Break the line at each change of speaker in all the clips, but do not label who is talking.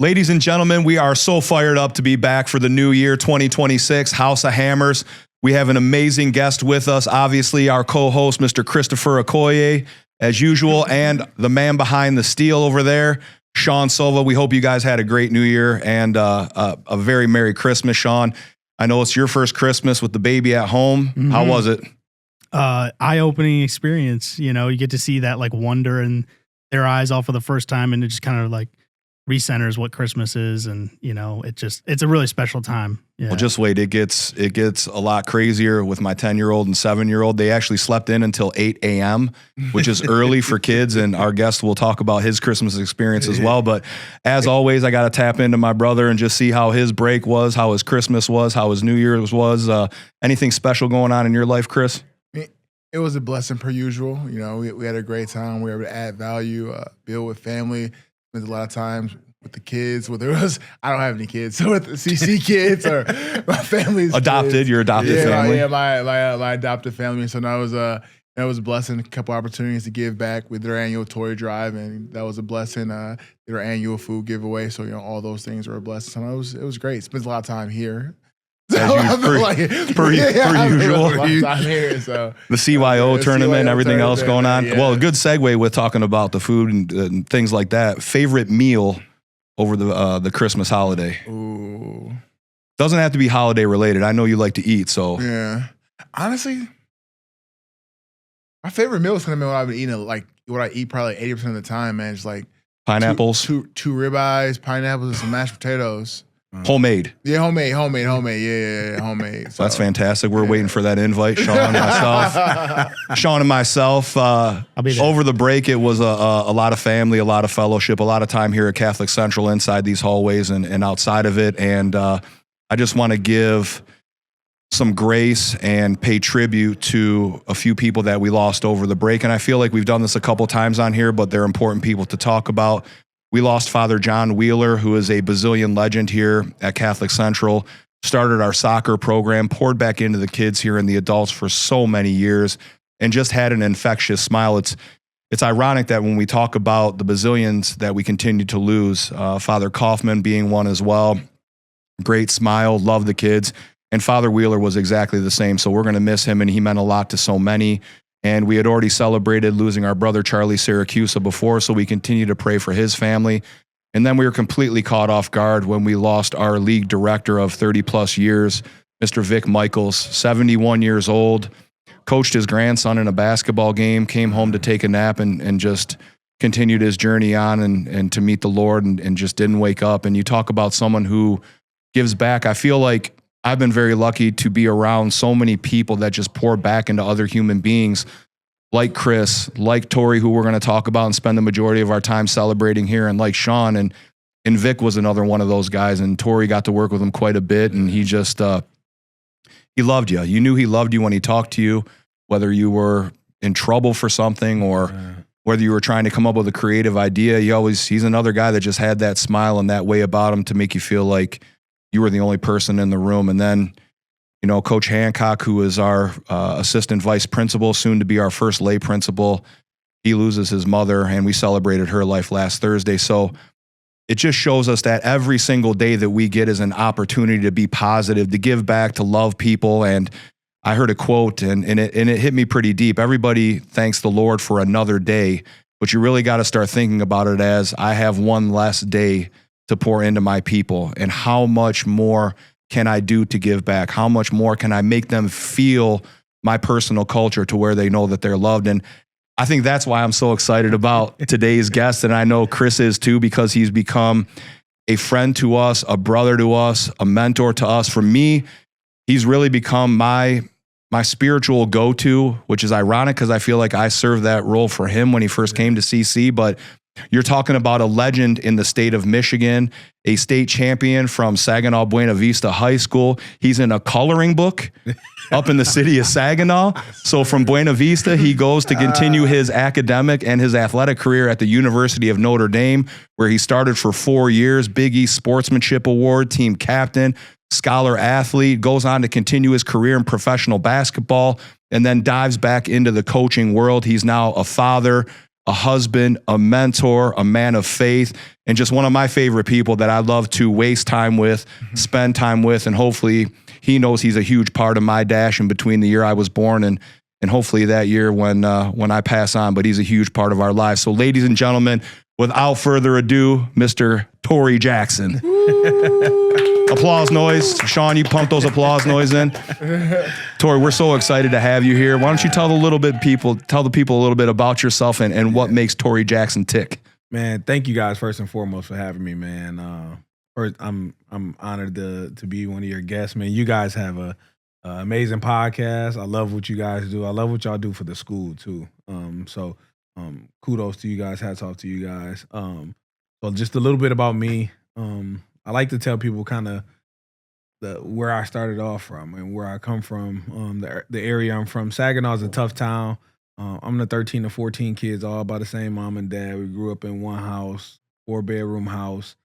Ladies and gentlemen, we are so fired up to be back for the new year, 2026, House of Hammers. We have an amazing guest with us, obviously our co-host, Mr. Christopher Okoye, as usual, and the man behind the steel over there, Sean Silva. We hope you guys had a great new year and a very Merry Christmas, Sean. I know it's your first Christmas with the baby at home. Mm-hmm. How was it?
Eye-opening experience. You know, you get to see that like wonder in their eyes all for the first time, and it just kind of like recenters what Christmas is, and you know, it's a really special time. Yeah.
Well, just wait, it gets a lot crazier with my 10-year-old and 7-year-old. They actually slept in until 8 a.m., which is early for kids, and our guest will talk about his Christmas experience as well. But as always, I got to tap into my brother and just see how his break was, how his Christmas was, how his New Year's was. Anything special going on in your life, Chris?
It was a blessing per usual. You know, we had a great time. We were able to add value, build with family. Spent a lot of time with the kids. Whether it was, I don't have any kids, so with the CC kids or my family's
adopted,
kids.
Your adopted family.
Yeah, my adopted family. So that was a blessing. A couple opportunities to give back with their annual Tory drive, and that was a blessing. Their annual food giveeway. So you know, all those things were a blessing. So it was great. Spent a lot of time here. Per usual.
The CYO tournament, everything else going on. Yeah. Well, a good segue with talking about the food and things like that. Favorite meal over the Christmas holiday?
Ooh.
Doesn't have to be holiday related. I know you like to eat, so.
Yeah. Honestly, my favorite meal is going to be what I've been eating, like what I eat probably 80% of the time, man. It's like
pineapples,
two ribeyes, pineapples, and some mashed potatoes.
Homemade.
Yeah, homemade. Yeah, homemade.
So, that's fantastic. We're waiting for that invite, Sean and myself. Over the break, it was a lot of family, a lot of fellowship, a lot of time here at Catholic Central inside these hallways and outside of it. And I just want to give some grace and pay tribute to a few people that we lost over the break. And I feel like we've done this a couple times on here, but they're important people to talk about. We lost Father John Wheeler, who is a Basilian legend here at Catholic Central, started our soccer program, poured back into the kids here and the adults for so many years, and just had an infectious smile. It's ironic that when we talk about the Basilians that we continue to lose, Father Kaufman being one as well, great smile, loved the kids, and Father Wheeler was exactly the same. So we're going to miss him, and he meant a lot to so many. And we had already celebrated losing our brother, Charlie Syracusa, before, so we continue to pray for his family. And then we were completely caught off guard when we lost our league director of 30-plus years, Mr. Vic Michaels, 71 years old, coached his grandson in a basketball game, came home to take a nap, and just continued his journey on and to meet the Lord and just didn't wake up. And you talk about someone who gives back. I feel like I've been very lucky to be around so many people that just pour back into other human beings, like Chris, like Tory, who we're going to talk about and spend the majority of our time celebrating here, and like Sean, and Vic was another one of those guys, and Tory got to work with him quite a bit, and he just, he loved you. You knew he loved you when he talked to you, whether you were in trouble for something or whether you were trying to come up with a creative idea. He's another guy that just had that smile and that way about him to make you feel like you were the only person in the room. And then, you know, Coach Hancock, who is our assistant vice principal, soon to be our first lay principal, he loses his mother, and we celebrated her life last Thursday. So it just shows us that every single day that we get is an opportunity to be positive, to give back, to love people. And I heard a quote, and it hit me pretty deep. Everybody thanks the Lord for another day, but you really got to start thinking about it as, I have one less day to pour into my people, and how much more can I do to give back? How much more can I make them feel my personal culture to where they know that they're loved? And I think that's why I'm so excited about today's guest, and I know Chris is too, because he's become a friend to us, a brother to us, a mentor to us. For me, he's really become my spiritual go-to, which is ironic because I feel like I served that role for him when he first came to CC, but you're talking about a legend in the state of Michigan, a state champion from Saginaw Buena Vista High School. He's in a coloring book up in the city of Saginaw. So from Buena Vista, he goes to continue his academic and his athletic career at the University of Notre Dame, where he started for 4 years, Big East Sportsmanship Award, team captain, scholar athlete, goes on to continue his career in professional basketball, and then dives back into the coaching world. He's now a father, a husband, a mentor, a man of faith, and just one of my favorite people that I love to waste time with, spend time with, and hopefully he knows he's a huge part of my dash in between the year I was born and hopefully that year when I pass on, but he's a huge part of our lives. So ladies and gentlemen, without further ado, Mr. Tory Jackson. Applause noise. Sean, you pump those applause noise in. Tory, we're so excited to have you here. Why don't you tell the people a little bit about yourself and what makes Tory Jackson tick?
Man, thank you guys first and foremost for having me, man. First, I'm honored to be one of your guests, man. You guys have a amazing podcast. I love what you guys do. I love what y'all do for the school too. So kudos to you guys. Hats off to you guys. So just a little bit about me. I like to tell people kind of where I started off from and where I come from. The area I'm from. Saginaw is a tough town. I'm the 13 to 14 kids, all by the same mom and dad. We grew up in one house, 4-bedroom house.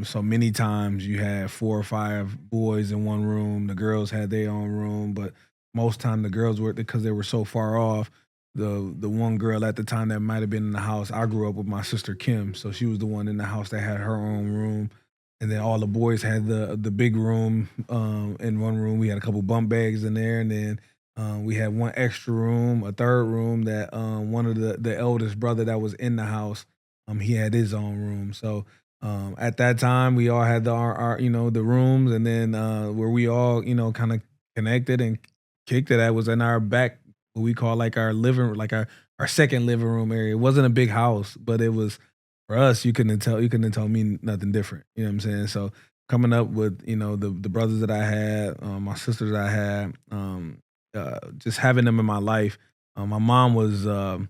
So many times you had 4 or 5 boys in one room. The girls had their own room, but most time the girls were, because they were so far off. The one girl at the time that might have been in the house, I grew up with my sister Kim, so she was the one in the house that had her own room. And then all the boys had the big room. In one room, we had a couple bunk beds in there, and then we had one extra room, a third room that one of the eldest brother that was in the house, he had his own room. So at that time, we all had our the rooms, and then where we all kind of connected and kicked it at was in our back, what we call like our living, like our second living room area. It wasn't a big house, but it was. For us, you couldn't tell me nothing different. You know what I'm saying? So coming up with, the brothers that I had, my sisters that I had, just having them in my life. My mom was a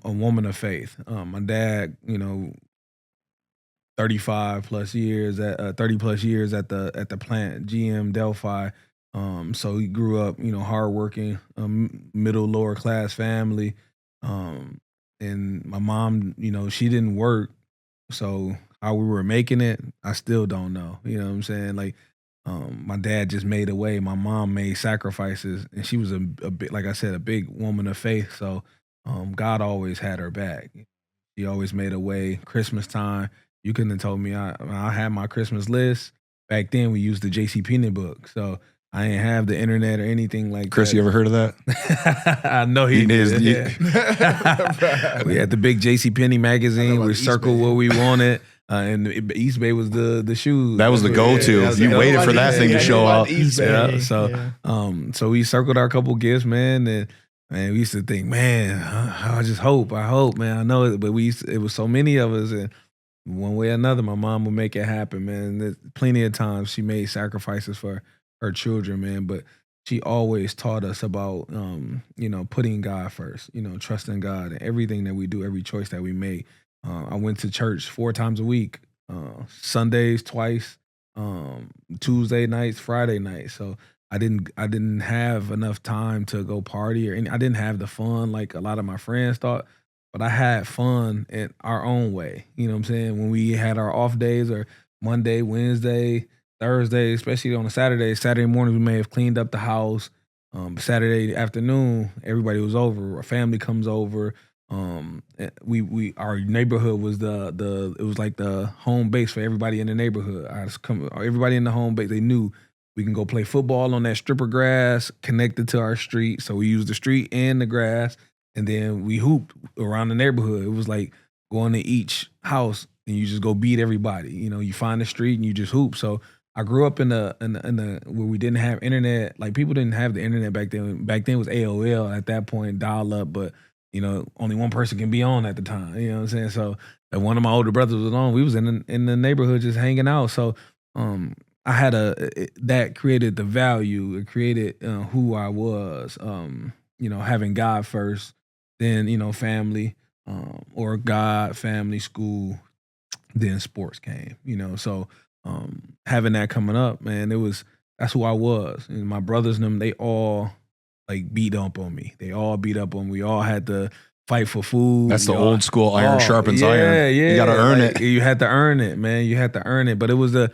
woman of faith. My dad, 30 plus years at the plant, GM Delphi. So he grew up, hardworking, middle lower class family. And my mom, she didn't work. So how we were making it, I still don't know. You know what I'm saying? Like, my dad just made a way. My mom made sacrifices, and she was a bit, like I said, a big woman of faith. So God always had her back. He always made a way. Christmas time, you couldn't have told me. I had my Christmas list. Back then, we used the JCPenney book. So I ain't have the internet or anything like
Chris,
that.
you ever heard of that?
I know he did. Yeah. We had the big JCPenney magazine. We circled what we wanted. And East Bay was the shoes.
That was the go-to.
Yeah,
you waited for that thing to show up.
So we circled our couple gifts, man. And man, we used to think, man, I hope, man. I know it, but it was so many of us, and one way or another, my mom would make it happen, man. There's plenty of times she made sacrifices for her children, man, but she always taught us about, putting God first, trusting God in everything that we do, every choice that we make. I went to church 4 times a week, Sundays twice, Tuesday nights, Friday nights. So I didn't have enough time to go party I didn't have the fun like a lot of my friends thought, but I had fun in our own way. You know what I'm saying? When we had our off days, or Monday, Wednesday, Thursday, especially on a Saturday morning, we may have cleaned up the house. Saturday afternoon, everybody was over. Our family comes over. Our neighborhood was it was like the home base for everybody in the neighborhood. Everybody in the home base, they knew we can go play football on that strip of grass connected to our street. So we used the street and the grass, and then we hooped around the neighborhood. It was like going to each house and you just go beat everybody. You find the street and you just hoop. So I grew up in the where we didn't have internet. Like, people didn't have the internet back then. Back then it was AOL at that point, dial up, but only one person can be on at the time. You know what I'm saying? So if one of my older brothers was on, we was in the neighborhood just hanging out. So I had that created the value. It created who I was. Having God first, then family, or God, family, school, then sports came. So having that coming up, man, that's who I was. And my brothers and them, they all like beat up on me. They all beat up on me. We all had to fight for food.
That's the old school iron sharpens iron.
Yeah.
You got to earn it.
You had to earn it, man. You had to earn it. But it was the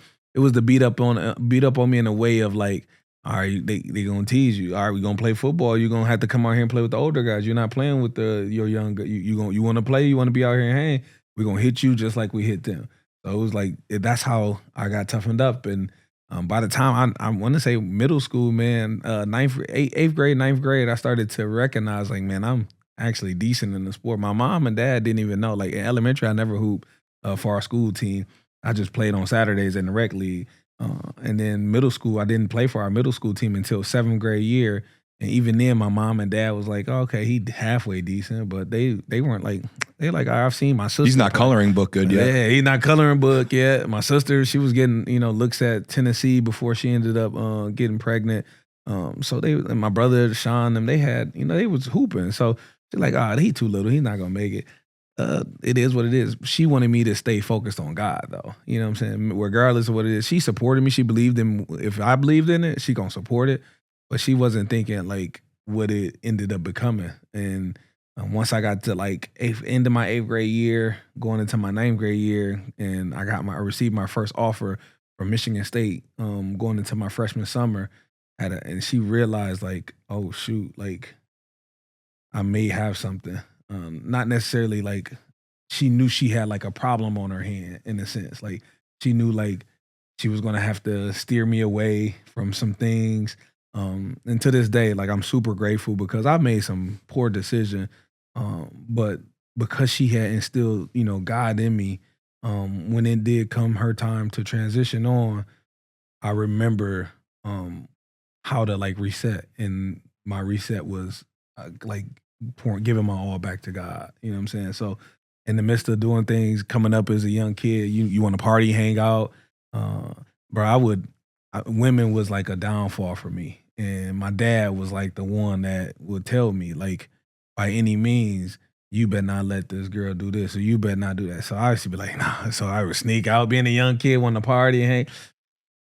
beat up on me in a way of like, all right, they gonna tease you. All right, we gonna play football. You're gonna have to come out here and play with the older guys. You're not playing with your younger. You want to play. You want to be out here and hang. We're gonna hit you just like we hit them. So it was like that's how I got toughened up. And by the time I want to say middle school, man, eighth grade, ninth grade, I started to recognize like, man, I'm actually decent in the sport. My mom and dad didn't even know. Like in elementary, I never hooped for our school team. I just played on Saturdays in the rec league. And then middle school, I didn't play for our middle school team until 7th grade year. And even then, my mom and dad was like, oh, okay, he halfway decent. But they weren't like, they're like, I've seen my sister.
He's not coloring book good yet.
Yeah, he's not coloring book yet. My sister, she was getting, looks at Tennessee before she ended up getting pregnant. So and my brother, Sean, them, they had, they was hooping. So she's like, he too little. He's not going to make it. It is what it is. She wanted me to stay focused on God, though. You know what I'm saying? Regardless of what it is, she supported me. She believed in. If I believed in it, she gonna support it. But she wasn't thinking like what it ended up becoming. And once I got to like end of my 8th grade year, going into my 9th grade year, and I received my first offer from Michigan State, going into my freshman summer, and she realized like, oh shoot, like I may have something. Not necessarily like she knew she had like a problem on her hand in a sense. Like she knew like she was gonna have to steer me away from some things. And to this day, like I'm super grateful because I made some poor decision. But because she had instilled, God in me, when it did come her time to transition on, I remember how to like reset. And my reset was like giving my all back to God. You know what I'm saying? So in the midst of doing things, coming up as a young kid, you want to party, hang out. Bro, women was like a downfall for me. And my dad was like the one that would tell me, like, by any means, you better not let this girl do this or you better not do that. So I used to be like, nah. So I would sneak out being a young kid, want to party and hang.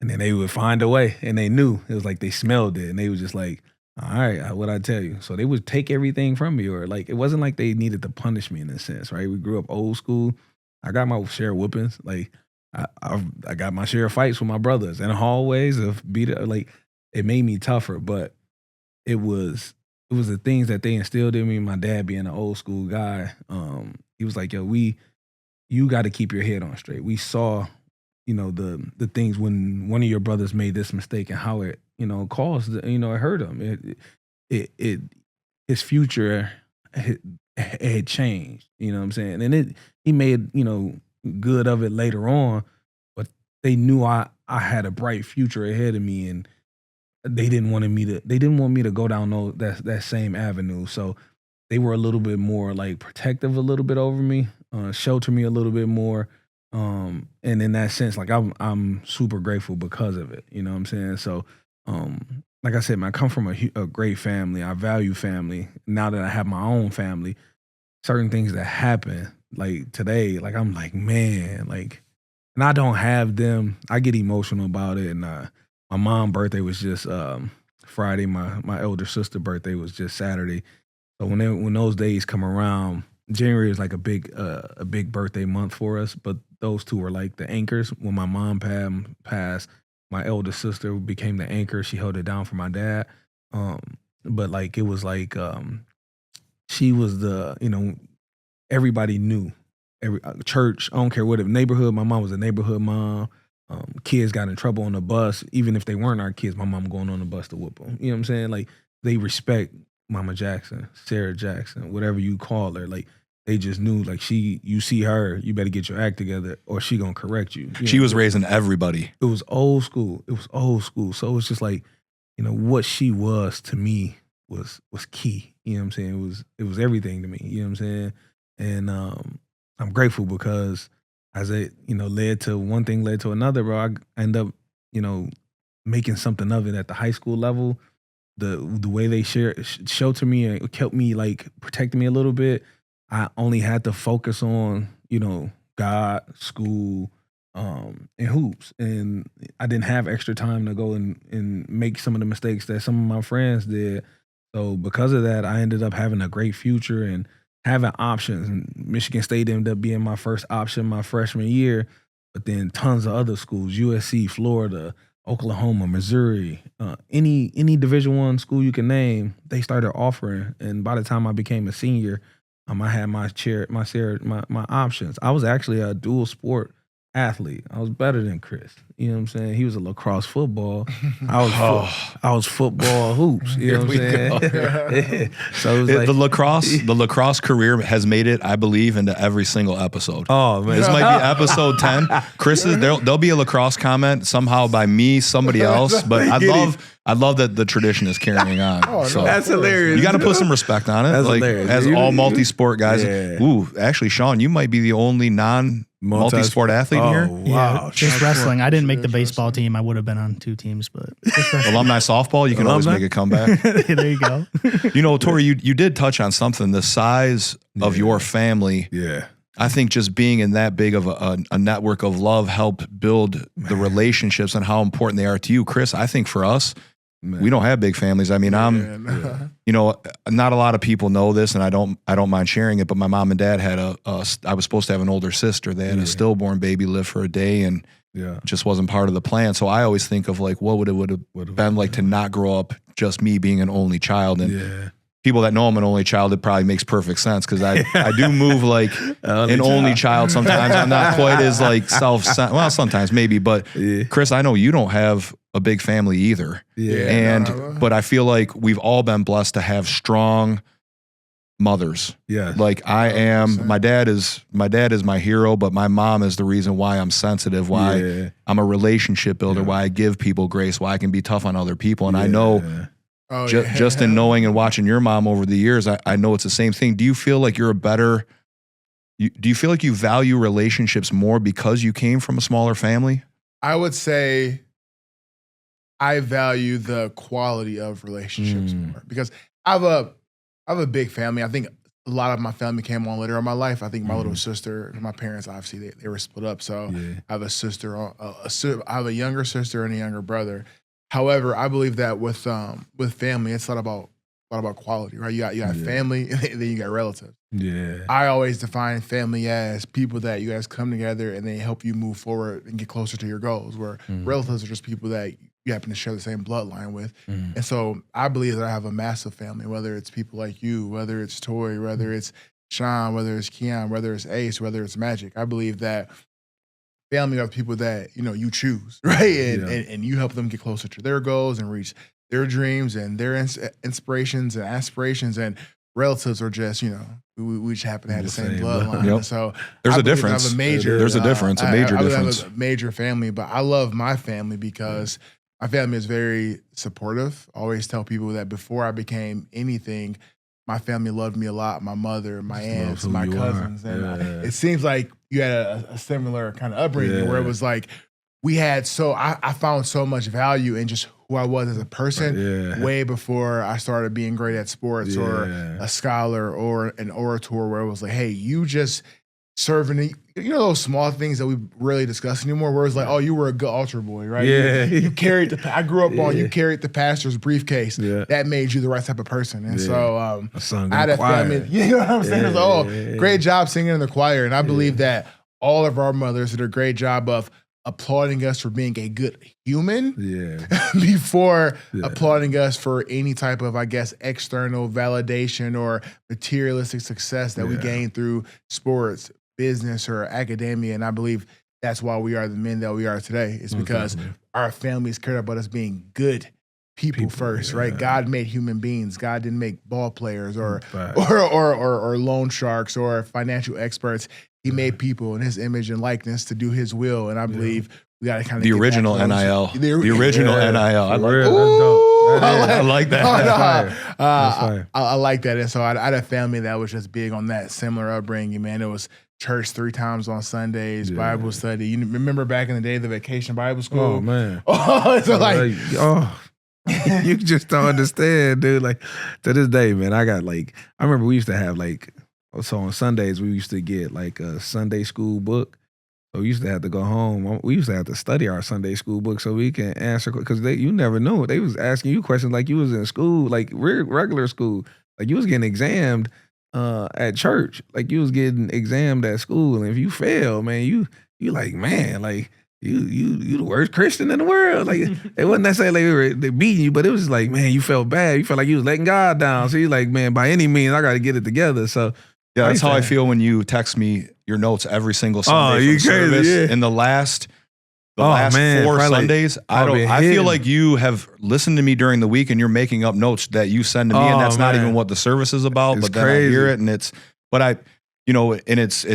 And then they would find a way and they knew. It was like they smelled it and they was just like, all right, what'd I tell you? So they would take everything from me, or like, it wasn't like they needed to punish me in a sense, right? We grew up old school. I got my share of whoopings. Like I got my share of fights with my brothers in the hallways of like it made me tougher, but it was the things that they instilled in me. My dad being an old school guy, he was like, yo, you got to keep your head on straight. We saw, the things when one of your brothers made this mistake and how it, caused, it hurt him. His future had changed, you know what I'm saying? And he made, good of it later on, but they knew I had a bright future ahead of me, and they didn't want me to go down that same avenue. So they were a little bit more like protective a little bit over me, shelter me a little bit more. And in that sense, like I'm super grateful because of it. You know what I'm saying? So, like I said, man, I come from a great family. I value family. Now that I have my own family, certain things that happen like today, like I'm like, man, like, and I don't have them. I get emotional about it. And my mom's birthday was just Friday. My elder sister's birthday was just Saturday. So when those days come around, January is like a big birthday month for us. But those two were like the anchors. When my mom passed, my elder sister became the anchor. She held it down for my dad. But like it was like she was the everybody knew. Every church, I don't care what neighborhood. My mom was a neighborhood mom. Kids got in trouble on the bus, even if they weren't our kids. My mom going on the bus to whoop them. You know what I'm saying? Like they respect Mama Jackson, Sarah Jackson, whatever you call her. Like they just knew, like you see her, you better get your act together, or she gonna correct you.
She was raising everybody.
It was old school. So it was just like, what she was to me was key. You know what I'm saying? It was everything to me. You know what I'm saying? And I'm grateful because as it, led to one thing led to another, bro. I end up, making something of it at the high school level. The way they shelter me and kept me, like, protecting me a little bit. I only had to focus on, God, school, and hoops. And I didn't have extra time to go and make some of the mistakes that some of my friends did. So because of that, I ended up having a great future and having options. And Michigan State ended up being my first option my freshman year, but then tons of other schools, USC, Florida, Oklahoma, Missouri, any Division I school you can name, they started offering. And by the time I became a senior, I had my options. I was actually a dual sport athlete. I was better than Chris. You know what I'm saying? He was a lacrosse football. I was football hoops. You know what I'm saying? So it was like,
the lacrosse career has made it, I believe, into every single episode.
Oh man,
this might be episode 10. Chris's there'll be a lacrosse comment somehow by me, somebody else, but I love that the tradition is carrying on. So
that's hilarious.
You got to put some respect on it.
That's
like
hilarious.
as all multi-sport guys.
Yeah.
Ooh, actually, Sean, you might be the only multi-sport athlete in here.
Wow.
Yeah, just wrestling. I didn't make the baseball team. I would have been on 2 teams, but
Alumni softball, you can always make a comeback.
there you go.
You know, Tory, you did touch on something. The size of your family.
Yeah.
I think just being in that big of a network of love helped build the relationships and how important they are to you. Chris, I think for us, we don't have big families. I mean, you know, not a lot of people know this, and I don't mind sharing it, but my mom and dad had I was supposed to have an older sister. They had a stillborn baby live for a day, and it just wasn't part of the plan. So I always think of like, what would have been like to not grow up just me being an only child. And people that know I'm an only child, it probably makes perfect sense because I do move like an only child sometimes. I'm not quite as like well, sometimes maybe, but Chris, I know you don't have a big family either. But I feel like we've all been blessed to have strong mothers. Like I am, my dad is my hero, but my mom is the reason why I'm sensitive, why I'm a relationship builder, why I give people grace, why I can be tough on other people. And I know just in knowing and watching your mom over the years, I know it's the same thing. Do you feel like you're do you feel like you value relationships more because you came from a smaller family?
I would say I value the quality of relationships more because I have a big family. I think a lot of my family came on later in my life. I think my little sister, my parents, obviously, they were split up. So I have a sister, I have a younger sister and a younger brother. However, I believe that with family, it's a lot about quality, right? You got family, and then you got relatives. I always define family as people that you guys come together and they help you move forward and get closer to your goals. Where relatives are just people that you happen to share the same bloodline with. And so I believe that I have a massive family, whether it's people like you, whether it's Tory, whether it's Sean, whether it's Keon, whether it's Ace, whether it's Magic. I believe that family are people that, you know, you choose, right? And you help them get closer to their goals and reach their dreams and their inspirations and aspirations. And relatives are just, you know, we just happen to have the same bloodline. So
there's a difference. There's a difference, a major difference.
I have a major family, but I love my family because my family is very supportive. I always tell people that before I became anything, my family loved me a lot. My mother, my aunts, my cousins. And it seems like you had a similar kind of upbringing where it was like I found so much value in just who I was as a person way before I started being great at sports or a scholar or an orator, where it was like, hey, you just serving, you know, those small things that we rarely discuss anymore, where it's like, oh, you were a good altar boy, right? You carried I grew up on, you carried the pastor's briefcase. That made you the right type of person. And so I had a family, you know what I'm saying? It was, great job singing in the choir. And I believe that all of our mothers did a great job of applauding us for being a good human before applauding us for any type of, I guess, external validation or materialistic success that we gain through sports, business, or academia. And I believe that's why we are the men that we are today. It's because our families cared about us being good people first, right? God made human beings. God didn't make ball players or loan sharks or financial experts. He made people in his image and likeness to do his will. And I believe we got to kind of
the original NIL. The original NIL.
I
like that.
I like that. And so I had a family that was just big on that similar upbringing, man. It was church 3 times on Sundays, Bible study. You remember back in the day, the vacation Bible school?
Oh, man.
You
just don't understand, dude. Like, to this day, man, I remember we used to have so on Sundays, we used to get like a Sunday school book. So we used to have to go home. We used to have to study our Sunday school book so we can answer, because you never knew. They was asking you questions like you was in school, like regular school. Like you was getting examined at church. Like you was getting examined at school. And if you fail, man, you like, man, like you the worst Christian in the world. Like it wasn't necessarily they beating you, but it was like, man, you felt bad. You felt like you was letting God down. So you're like, man, by any means, I got to get it together. So
yeah, that's how I feel when you text me your notes every single Sunday from service.
Yeah.
In the last 4 Sundays, I feel like you have listened to me during the week and you're making up notes that you send to me, and that's not even what the service is about. But then I hear it, and it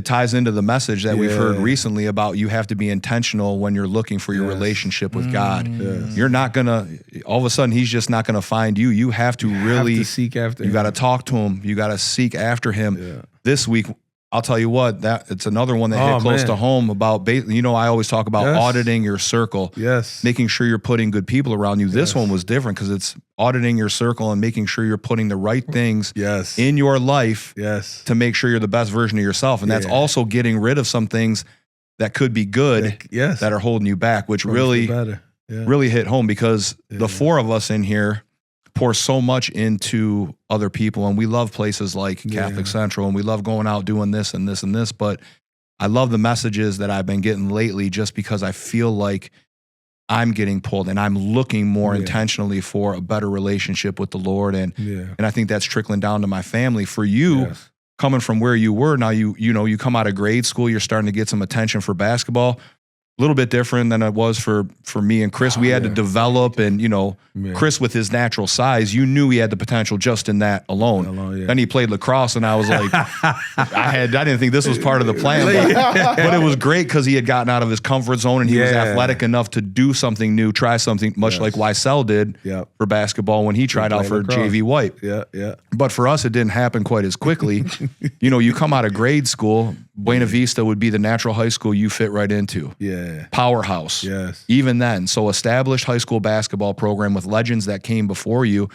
ties into the message that we've heard recently about you have to be intentional when you're looking for your relationship with God. You're not gonna all of a sudden He's just not gonna find you. You have to really
seek after Him.
You got to talk to Him. You got to seek after Him. This week, I'll tell you what, it's another one that hit close to home about, I always talk about auditing your circle.
Yes.
Making sure you're putting good people around you. This one was different because it's auditing your circle and making sure you're putting the right things in your life to make sure you're the best version of yourself. And that's also getting rid of some things that could be good that are holding you back, which really hit home because the four of us in here pour so much into other people, and we love places like Catholic Central, and we love going out doing this and this and this, but I love the messages that I've been getting lately just because I feel like I'm getting pulled and I'm looking more intentionally for a better relationship with the Lord, and I think that's trickling down to my family. For you, coming from where you were, now you come out of grade school, you're starting to get some attention for basketball. A little bit different than it was for me and Chris. We had to develop, and Chris with his natural size, you knew he had the potential just in that alone. Then he played lacrosse, and I was like, I didn't think this was part of the plan, but it was great because he had gotten out of his comfort zone, and he was athletic enough to do something new, try something, much like Weissel did for basketball when he tried out for lacrosse. JV White. But for us, it didn't happen quite as quickly. You come out of grade school, Buena Vista would be the natural high school you fit right into. Powerhouse. Even then. So established high school basketball program with legends that came before you.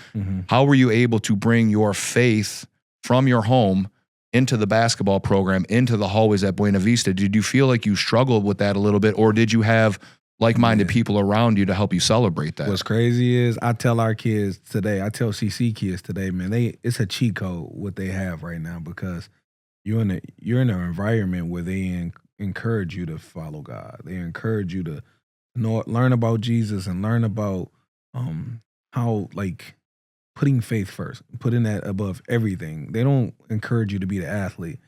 How were you able to bring your faith from your home into the basketball program, into the hallways at Buena Vista? Did you feel like you struggled with that a little bit, or did you have like-minded people around you to help you celebrate that?
What's crazy is I tell our kids today, I tell CC kids today, man, it's a cheat code what they have right now, because you're in an environment where they encourage you to follow God. They encourage you to learn about Jesus and learn about how, like, putting faith first, putting that above everything. They don't encourage you to be the athlete.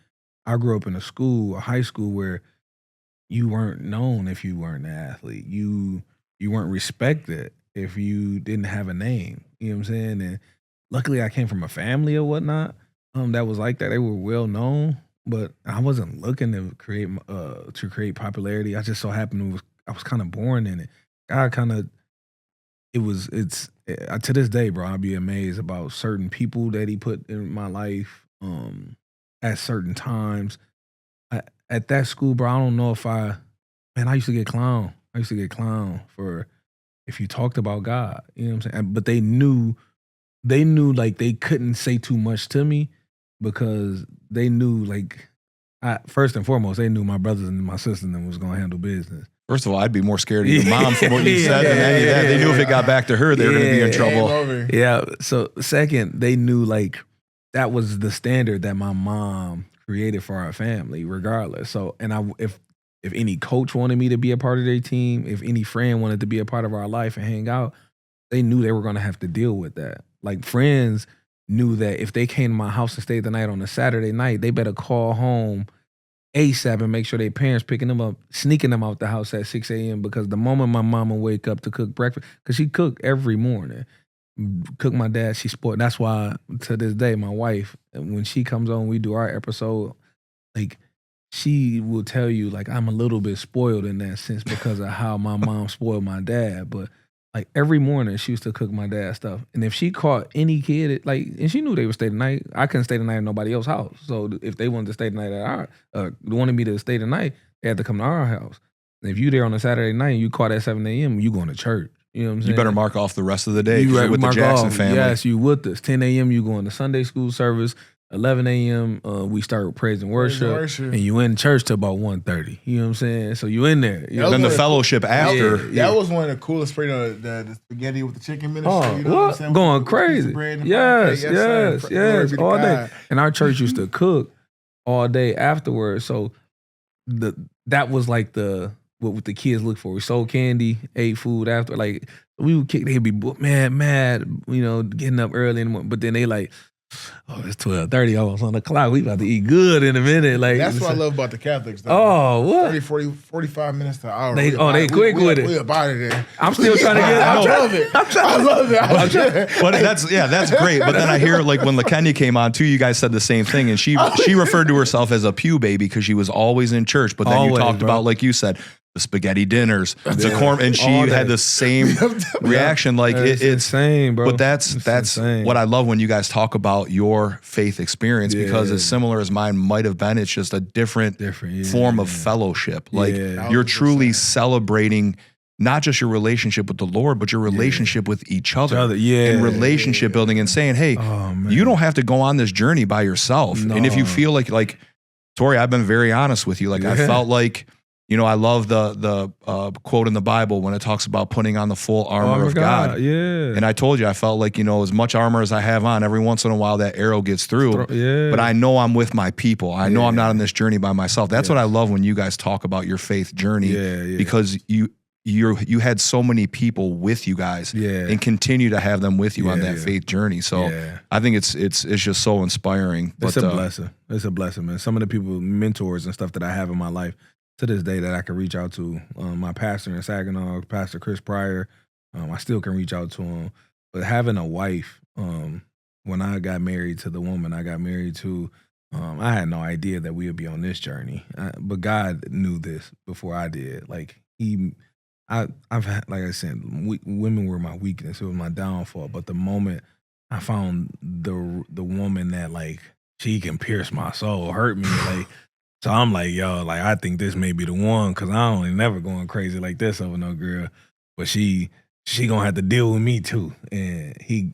I grew up in a high school where you weren't known if you weren't an athlete. You weren't respected if you didn't have a name. You know what I'm saying? And luckily I came from a family or whatnot that was like that. They were well known, but I wasn't looking to create popularity. I just so happened I was kind of born in it. God kind of, to this day, bro, I'll be amazed about certain people that He put in my life at certain times. At that school, bro, I don't know if I used to get clowned. I used to get clowned for if you talked about God. You know what I'm saying? But they knew like they couldn't say too much to me, because they knew, like, first and foremost, they knew my brothers and my sisters and them was going to handle business.
First of all, I'd be more scared of your mom for what you said than any of that. They knew if it got back to her, they were going to be in trouble.
Yeah. So second, they knew, like, that was the standard that my mom created for our family, regardless. So, and if any coach wanted me to be a part of their team, if any friend wanted to be a part of our life and hang out, they knew they were going to have to deal with that. Like, friends knew that if they came to my house and stayed the night on a Saturday night, they better call home ASAP and make sure their parents picking them up, sneaking them out the house at 6 a.m. because the moment my mama wake up to cook breakfast, because she cooked every morning, cook my dad, she spoiled. That's why to this day, my wife, when she comes on, we do our episode, like, she will tell you, like, I'm a little bit spoiled in that sense because of how my mom spoiled my dad. But, like, every morning she used to cook my dad stuff. And if she caught any kid, like, and she knew they would stay the night, I couldn't stay the night at nobody else's house. So if they wanted to stay the night at wanted me to stay the night, they had to come to our house. And if you there on a Saturday night and you caught at 7 a.m., you going to church. You know what I'm saying?
You better mark off the rest of the day. You're with the Jackson family.
Yes, you with us. 10 a.m. you going to Sunday school service. 11 a.m. We start praise and worship, and you in church till about 1:30. You know what I'm saying? So you in there. You know?
Then the fellowship after.
That was one of the coolest. The spaghetti with the chicken ministry.
Oh,
you know what I'm saying?
Going crazy. Yes, all day. And our church used to cook all day afterwards. So that was like the what the kids look for. We sold candy, ate food after. Like we would kick, they'd be mad, you know, getting up early in the morning. But then they like, oh, it's 12:30 almost on the clock. We about to eat good in a minute. Like
that's what I love about the Catholics, though.
Oh, what?
30, 40, 45 minutes to an hour.
They quick with it.
We about it there.
I'm still trying to get.
I love it. I love it.
But that's great. But then I hear like when LaKenya came on too, you guys said the same thing, and she referred to herself as a pew baby because she was always in church. But then you talked about, like you said, the spaghetti dinners, the corn, and she had the same reaction. Like it's
insane, bro.
But that's what I love when you guys talk about your faith experience, because as similar as mine might have been, it's just a different form of fellowship. Like you're truly celebrating not just your relationship with the Lord, but your relationship with each other. And relationship building, and saying, hey, you don't have to go on this journey by yourself. And if you feel like Tory, I've been very honest with you. Like I felt like, you know, I love the quote in the Bible when it talks about putting on the full armor of God.
Yeah.
And I told you, I felt like, you know, as much armor as I have on, every once in a while that arrow gets through. But I know I'm with my people. I know I'm not on this journey by myself. That's what I love when you guys talk about your faith journey, because you had so many people with you guys and continue to have them with you on that faith journey. So I think it's just so inspiring.
It's a blessing. It's a blessing, man. Some of the people, mentors and stuff that I have in my life to this day that I can reach out to, my pastor in Saginaw, Pastor Chris Pryor, I still can reach out to him. But having a wife, when I got married to the woman I got married to, I had no idea that we would be on this journey. But God knew this before I did. Like I've had, like I said, women were my weakness. It was my downfall. But the moment I found the woman that like she can pierce my soul, hurt me, like. So I'm like, yo, like I think this may be the one, because I only never going crazy like this over no girl. But she gonna have to deal with me too. And
she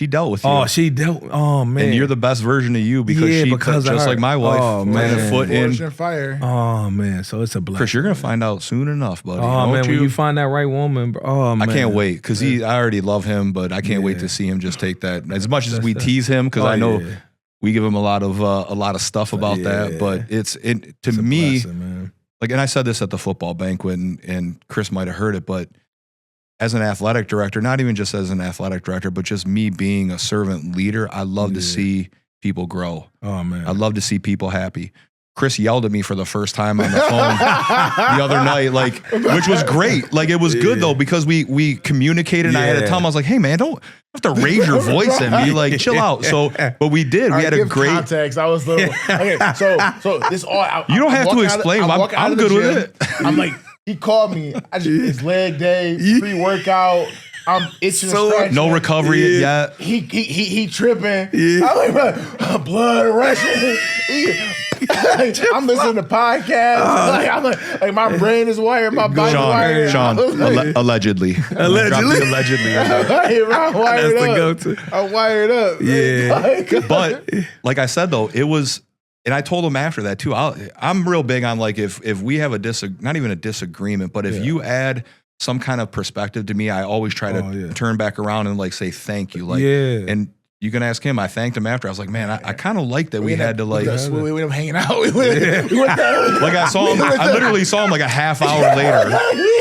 dealt with you.
Oh, she dealt. Oh man,
and you're the best version of you because just like my wife.
Oh man,
a foot in
fire.
Oh man, so it's a blessing.
Chris, you're gonna find out soon enough, buddy.
Oh man, when you find that right woman, bro. Oh man,
I can't wait, because I already love him, but I can't wait to see him just take that. As much as we tease him, because I know. We give him a lot of stuff about that, but it's to me, blessing, like, and I said this at the football banquet, and Chris might have heard it, but as an athletic director, not even just as an athletic director, but just me being a servant leader, I love to see people grow. Oh man, I love to see people happy. Chris yelled at me for the first time on the phone the other night, like, which was great. Like, it was good though, because we communicated, and I had to tell him, I was like, hey man, don't have to raise your voice at me, like, chill out. So, but we did. We had a great
context. I was little. Okay, so this all.
You don't have to explain. I'm good with it.
I'm like, he called me. It's leg day, pre-workout. I'm itching,
no recovery yet.
He tripping. I'm like, blood rushing. I'm listening to podcasts. Like my brain is wired, my body wired.
Sean, allegedly.
I'm wired up. I'm wired up.
Yeah. But like I said though, it was, and I told him after that too. I'm real big on, like, if we have not even a disagreement, but if you add some kind of perspective to me, I always try to turn back around and like say thank you. Like, and you can ask him. I thanked him after. I was like, man, I kind of like that we had to like.
We went up hanging out. We
like I saw him. I literally saw him like a half hour later,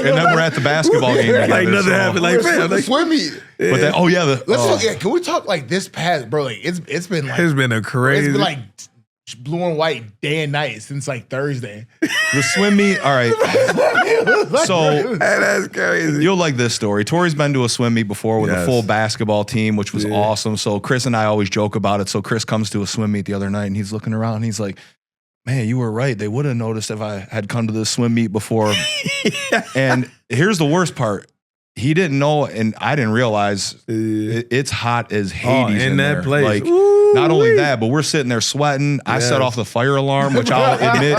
and then we're at the basketball game together.
Like nothing happened. Like, man, like
swim meet.
But then, let's
talk. Can we talk like this past, bro? Like it's been like
it's been a crazy.
It's been like blue and white day and night since like Thursday.
The swim meet. All right. So
that's crazy.
You'll like this story. Tory's been to a swim meet before with a full basketball team, which was awesome. So Chris and I always joke about it. So Chris comes to a swim meet the other night, and he's looking around, and he's like, man, you were right. They would have noticed if I had come to this swim meet before. And here's the worst part. He didn't know, and I didn't realize it's hot as Hades in that place. Like, not only that, but we're sitting there sweating. I set off the fire alarm, which I'll admit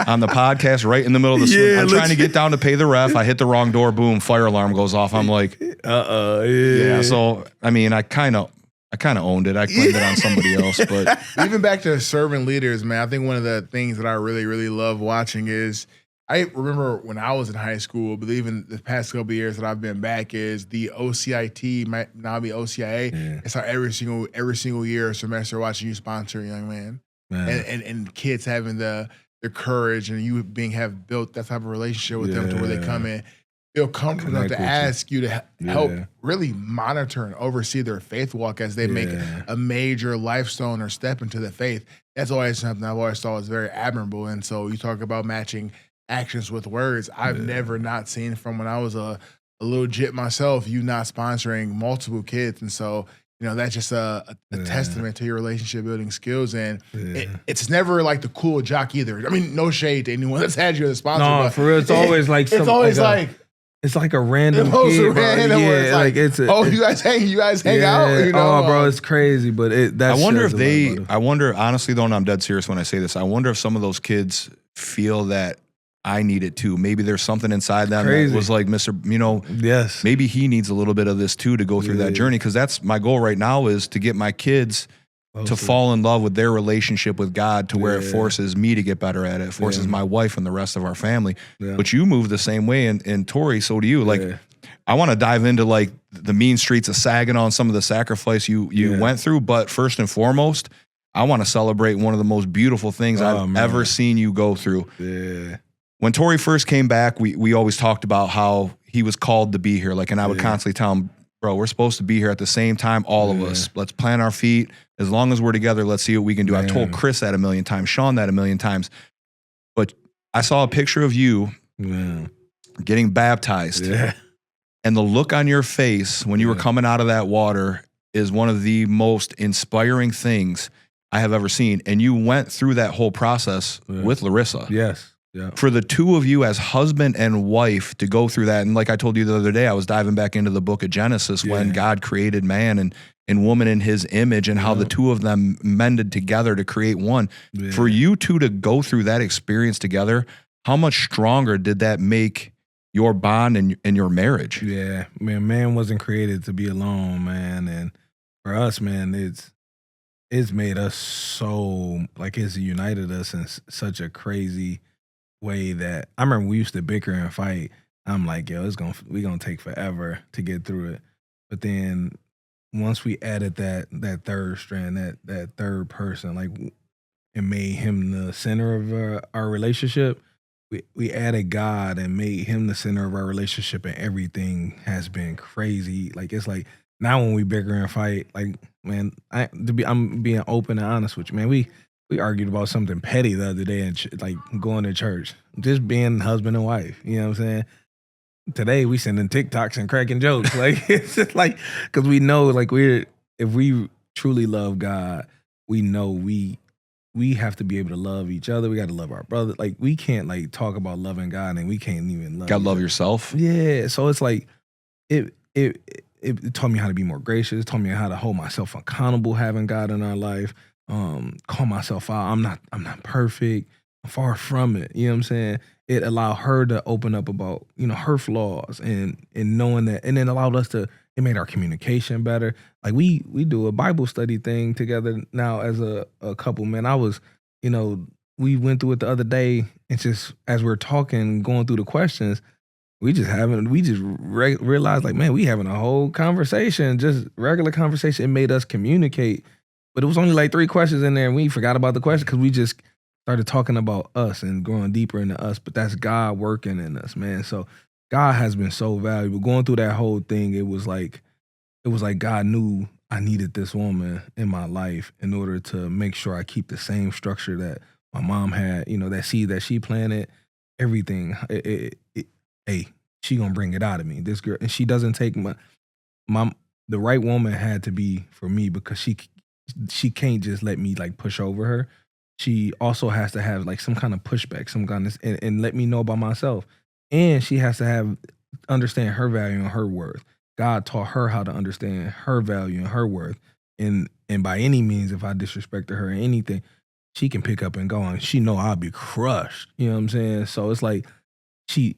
on the podcast right in the middle of the swim. I'm trying to get down to pay the ref. I hit the wrong door. Boom, fire alarm goes off. I'm like, yeah. So I mean, I kind of owned it. I claimed it on somebody else. But
even back to servant leaders, man, I think one of the things that I really, really love watching is, I remember when I was in high school, but even the past couple of years that I've been back, is the OCIT, might now be OCIA. It's how every single year or semester watching you sponsor a young man. And kids having the their courage and you have built that type of relationship with them to where they come in, feel comfortable enough to ask you to help really monitor and oversee their faith walk as they make a major life stone or step into the faith. That's always something I've always thought was very admirable. And so you talk about matching actions with words. I've never not seen from when I was a little jit myself, you not sponsoring multiple kids. And so, you know, that's just a testament to your relationship building skills. And it's never like the cool jock either. I mean, no shade to anyone that's had you as a sponsor.
No,
but
for real, it's always like
it's always like
it's like a random kid, bro.
It's like it's you guys hang out. You know,
bro, it's crazy. But
I wonder I wonder honestly though, and I'm dead serious when I say this. I wonder if some of those kids feel that I need it too. Maybe there's something inside them that was like, Mr. You know, maybe he needs a little bit of this too to go through that journey. Because that's my goal right now is to get my kids to fall in love with their relationship with God to where it forces me to get better at it. It forces my wife and the rest of our family. But you move the same way, and Tory, so do you. Like, I want to dive into like the mean streets of Saginaw and some of the sacrifice you went through. But first and foremost, I want to celebrate one of the most beautiful things I've ever seen you go through.
Yeah.
When Tory first came back, we always talked about how he was called to be here. Like, and I would constantly tell him, bro, we're supposed to be here at the same time, all of us. Let's plant our feet. As long as we're together, let's see what we can do. I told Chris that 1,000,000 times, Sean that 1,000,000 times. But I saw a picture of you getting baptized. Yeah. And the look on your face when you were coming out of that water is one of the most inspiring things I have ever seen. And you went through that whole process with Larissa.
Yes. Yeah.
For the two of you as husband and wife to go through that. And like I told you the other day, I was diving back into the book of Genesis when God created man and woman in his image and how the two of them mended together to create one. Yeah. For you two to go through that experience together, how much stronger did that make your bond and your marriage?
Yeah, man wasn't created to be alone, man. And for us, man, it's made us so, like, it's united us in such a crazy way that I remember we used to bicker and fight. I'm like, yo, we gonna take forever to get through it. But then once we added that third strand, that third person, like, and made him the center of our relationship, we added God and made him the center of our relationship, and everything has been crazy. Like, it's like now when we bicker and fight, like, man, I'm being open and honest with you, man. We argued about something petty the other day and like going to church, just being husband and wife. You know what I'm saying? Today we sending TikToks and cracking jokes. Like, it's just like, because we know, like, if we truly love God, we know we have to be able to love each other. We got to love our brother. Like, we can't like talk about loving God and we can't even love.
Gotta love yourself.
Yeah. So it's like it taught me how to be more gracious. It taught me how to hold myself accountable, having God in our life. Call myself out. I'm not perfect. I'm far from it. You know what I'm saying? It allowed her to open up about, you know, her flaws and knowing that, and then allowed us to, it made our communication better. Like, we do a Bible study thing together now as a couple, man. I was, you know, we went through it the other day, and just as we're talking, going through the questions, we just realized, like, man, we having a whole conversation, just regular conversation. It made us communicate. But it was only like 3 questions in there, and we forgot about the question because we just started talking about us and going deeper into us. But that's God working in us, man. So God has been so valuable. Going through that whole thing, it was like God knew I needed this woman in my life in order to make sure I keep the same structure that my mom had. You know, that seed that she planted, everything. Hey, she gonna bring it out of me. This girl, and she doesn't take the right woman had to be for me, because she can't just let me like push over her. She also has to have like some kind of pushback, some kind of, and let me know about myself. And she has to understand her value and her worth. God taught her how to understand her value and her worth. And by any means, if I disrespected her or anything, she can pick up and go, and she know I'll be crushed. You know what I'm saying? So it's like she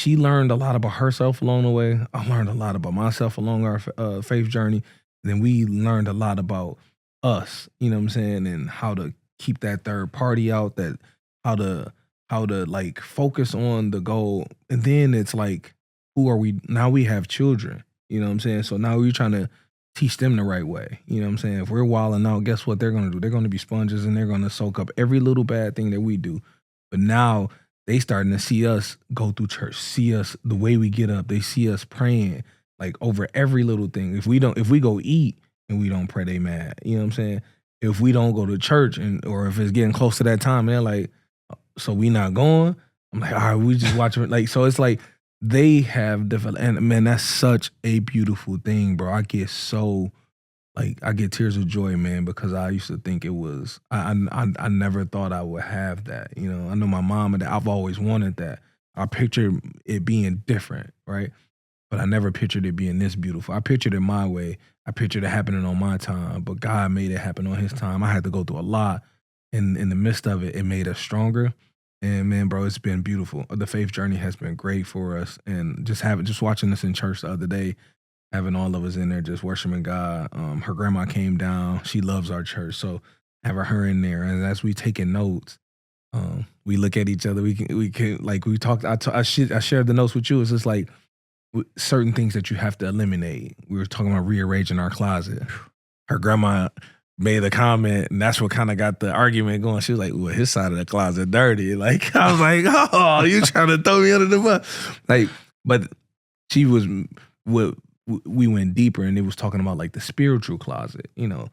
learned a lot about herself along the way. I learned a lot about myself along our faith journey. Then we learned a lot about us, you know what I'm saying, and how to keep that third party out, that how to like focus on the goal. And then it's like, who are we now? We have children, you know what I'm saying? So now we're trying to teach them the right way, you know what I'm saying? If we're wilding out, guess what they're going to do? They're going to be sponges, and they're going to soak up every little bad thing that we do. But now they starting to see us go through church, see us the way we get up. They see us praying like over every little thing. If we go eat and we don't pray, they mad. You know what I'm saying? If we don't go to church or if it's getting close to that time, they're like, so we not going? I'm like, all right, we just watching. Like, so it's like they have developed, and man, that's such a beautiful thing, bro. I get tears of joy, man, because I used to think it was, I never thought I would have that. You know, I know my mom and I've always wanted that. I pictured it being different, right? But I never pictured it being this beautiful. I pictured it my way. I pictured it happening on my time, but God made it happen on his time. I had to go through a lot. In the midst of it, it made us stronger. And man, bro, it's been beautiful. The faith journey has been great for us. And just watching this in church the other day, having all of us in there just worshiping God. Her grandma came down. She loves our church. So having her in there. And as we taking notes, we look at each other. We can like we talked. I shared the notes with you. It's just like certain things that you have to eliminate. We were talking about rearranging our closet. Her grandma made a comment, and that's what kind of got the argument going. She was like, well, his side of the closet dirty. Like, I was like, oh, you trying to throw me under the bus. Like, but she was, we went deeper, and it was talking about like the spiritual closet, you know.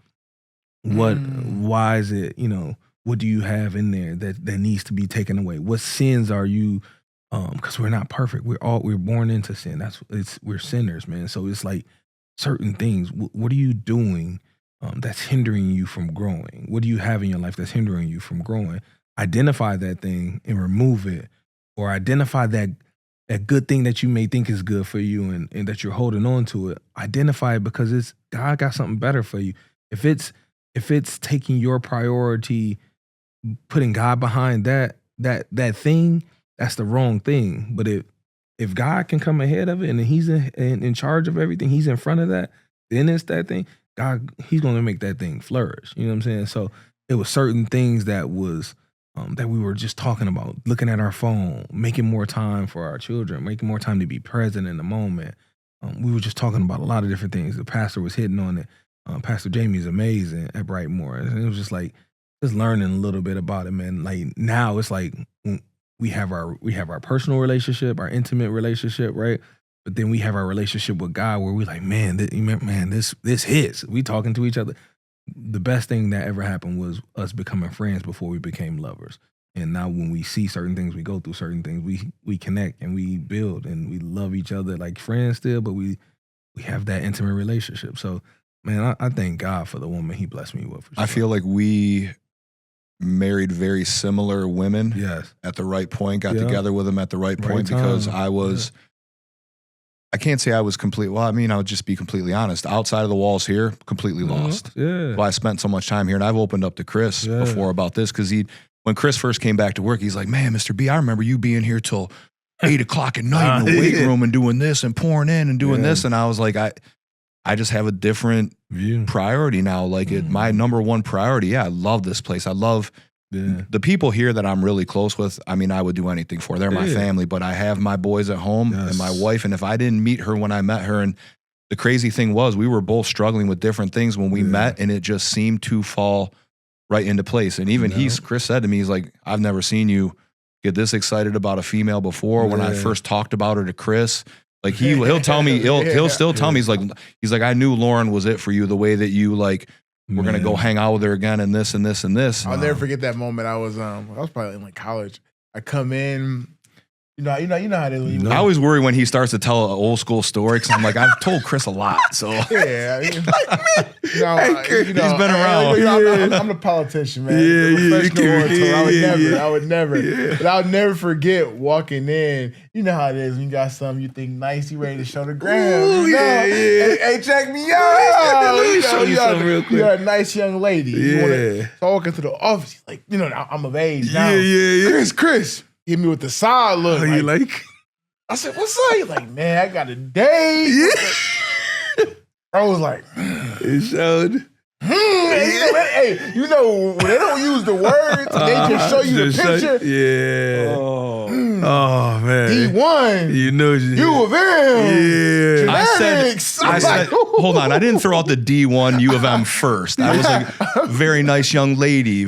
Why is it, you know, what do you have in there that needs to be taken away? What sins are you, because we're not perfect. We're born into sin. We're sinners, man. So it's like certain things. What are you doing that's hindering you from growing? What do you have in your life that's hindering you from growing? Identify that thing and remove it, or identify that good thing that you may think is good for you and that you're holding on to it. Identify it because God got something better for you. If it's taking your priority, putting God behind that thing, that's the wrong thing. But if God can come ahead of it and he's in charge of everything, he's in front of that, then it's that thing. God, he's going to make that thing flourish. You know what I'm saying? So it was certain things that was that we were just talking about, looking at our phone, making more time for our children, making more time to be present in the moment. We were just talking about a lot of different things. The pastor was hitting on it. Pastor Jamie is amazing at Brightmoor. And it was just like, just learning a little bit about it, man. Like now it's like we have our personal relationship, our intimate relationship, right? But then we have our relationship with God where we like, this hits. We talking to each other. The best thing that ever happened was us becoming friends before we became lovers. And now when we see certain things, we go through certain things, we connect and we build and we love each other like friends still, but we have that intimate relationship. So, man, I thank God for the woman he blessed me with. For sure.
I feel like we married very similar women.
Yes.
At the right point, got together with them at the right point because I was, I can't say I was I would just be completely honest. Outside of the walls here, completely lost.
Yeah.
Well, I spent so much time here, and I've opened up to Chris before about this because when Chris first came back to work, he's like, man, Mr. B, I remember you being here till 8 o'clock at night in the weight room and doing this and pouring in and doing this. And I was like, I just have a different priority now. Like my number one priority. Yeah, I love this place. I love the people here that I'm really close with. I mean, I would do anything for. They're my family, but I have my boys at home and my wife. And if I didn't meet her when I met her, and the crazy thing was we were both struggling with different things when we met, and it just seemed to fall right into place. And even Chris said to me, he's like, I've never seen you get this excited about a female before. When I first talked about her to Chris, like he'll tell me, he'll still tell me, he's like, I knew Lauren was it for you, the way that you like, we're going to go hang out with her again and this and this and this.
I'll never forget that moment. I was probably in like college. I come in, you know how they leave.
I always worry when he starts to tell an old school story because I'm like, I've told Chris a lot. So
yeah,
he's been around.
I'm the politician, man. I would never. But I'll never forget walking in. You know how it is when you got something you think nice, you ready to show the gram.
Ooh,
Hey, check me out.
Let me show you something real quick.
You're a nice young lady. So I walk into the office. He's like, I'm of age now. Chris. Hit me with the side look.
You like?
I said, what's up? He's like, man, I got a date. I was like,
it showed.
Hey, when they don't use the words, they just show you the picture.
Yeah. Oh man,
D1.
You know
U of M.
Yeah.
I said, hold on. I didn't throw out the D1 U of M first. I was like, very nice young lady.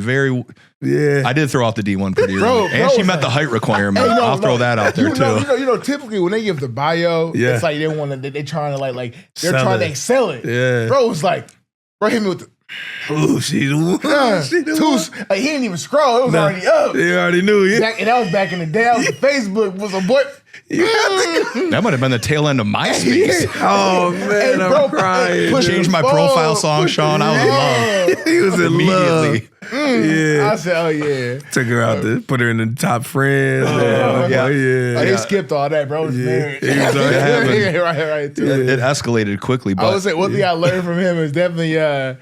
Yeah.
I did throw out the D1 pretty early.
Bro,
and she met the height requirement.
Hey,
I'll throw that out there too.
You know, typically when they give the bio,
Yeah.
it's like they want to, they're trying to like they're
Sell
trying
it.
to excel it.
Yeah.
Bro, it's like, bro, hit me with the,
Ooh, she the one. She the one.
like, he didn't even scroll. It was already up.
They already knew you.
And that was back in the day. That was Facebook. Was a boy.
That might have been the tail end of MySpace.
Oh man,
Hey,
I'm
bro,
crying.
push
Changed my
Whoa.
profile song, Sean. I was in love.
He was in
Immediately.
love. Yeah.
I said, oh yeah.
Took her out to put her in the top friends.
yeah.
Yeah.
Oh, they skipped all that, bro. It was married.
He was already
right. Too.
It escalated quickly,
I would
but
say one thing I learned from him is definitely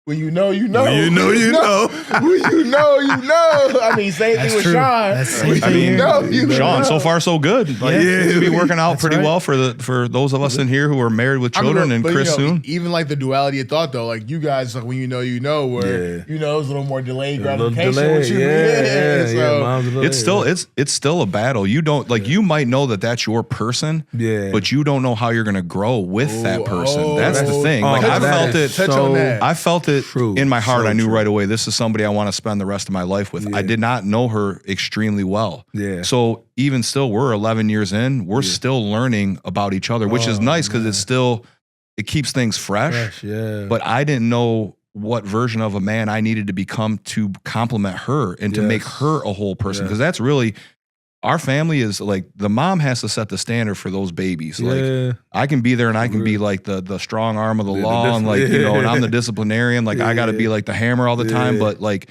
when you know, you know.
When you know, you know.
When you know, you know. I mean, same
That's
thing with
true.
Sean.
That's
When
same
you
thing.
know, you know.
Sean, so far so good. Like,
Yeah.
seems to be working out
That's
pretty
right.
well for those of us in here who are married with children and
but,
Chris
you know,
soon.
Even like the duality of thought, though, like you guys, like when you know, where
Yeah.
you know it's a little more delayed
A little
gratification.
delay.
With you.
Yeah.
So,
Mom's delayed.
It's still a battle. You don't like you might know that that's your person,
Yeah.
but you don't know how you're going to grow with that person. That's the thing.
Oh,
Like I
that
felt
is
it.
Touch on that.
I felt it
True.
in my heart.
So
I knew
true.
right away, this is somebody I want to spend the rest of my life with.
Yeah.
I did not know her extremely well.
Yeah.
So even still, we're 11 years in. We're still learning about each other, which is nice because it keeps things fresh.
Yeah.
But I didn't know what version of a man I needed to become to complement her and to make her a whole person. Because that's really, our family is like, the mom has to set the standard for those babies. Like I can be there and I can be like the strong arm of the law and like, you know, and I'm the disciplinarian. Like I got to be like the hammer all the time. But like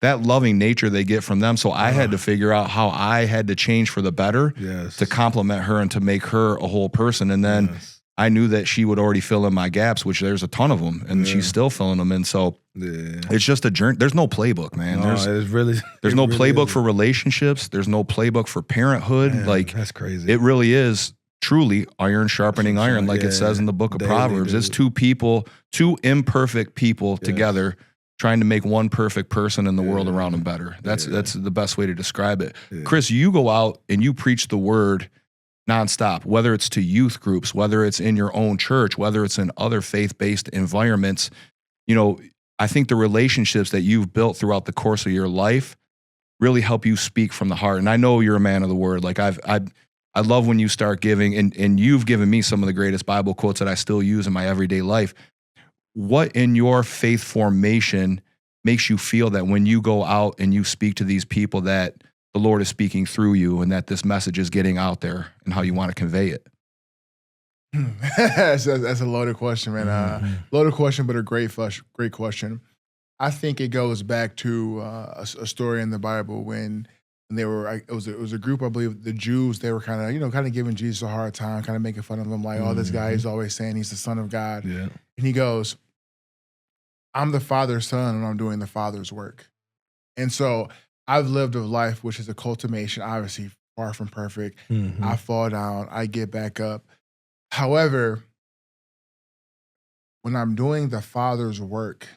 that loving nature they get from them. So I had to figure out how I had to change for the better to complement her and to make her a whole person. And then I knew that she would already fill in my gaps, which there's a ton of them, and she's still filling them in. So it's just a journey. There's no playbook, man. There's no playbook for relationships. There's no playbook for parenthood.
Man,
like
that's crazy.
It really is truly iron sharpening iron, like it says in the book of Proverbs. It's two imperfect people together trying to make one perfect person in the world around them better. That's the best way to describe it. Chris, you go out and you preach the word nonstop, whether it's to youth groups, whether it's in your own church, whether it's in other faith-based environments. You know, I think the relationships that you've built throughout the course of your life really help you speak from the heart. And I know you're a man of the word. Like I love when you start giving, and you've given me some of the greatest Bible quotes that I still use in my everyday life. What in your faith formation makes you feel that when you go out and you speak to these people that the Lord is speaking through you and that this message is getting out there and how you want to convey it?
That's a loaded question, man. Loaded question, but a great question. I think it goes back to a story in the Bible when they were, it was a group, I believe, the Jews. They were kind of giving Jesus a hard time, kind of making fun of him, like, oh, this guy is always saying he's the Son of God.
Yeah.
And he goes, I'm the Father's son, and I'm doing the Father's work. And so I've lived a life which is a cultivation, obviously far from perfect. I fall down, I get back up. However, when I'm doing the Father's work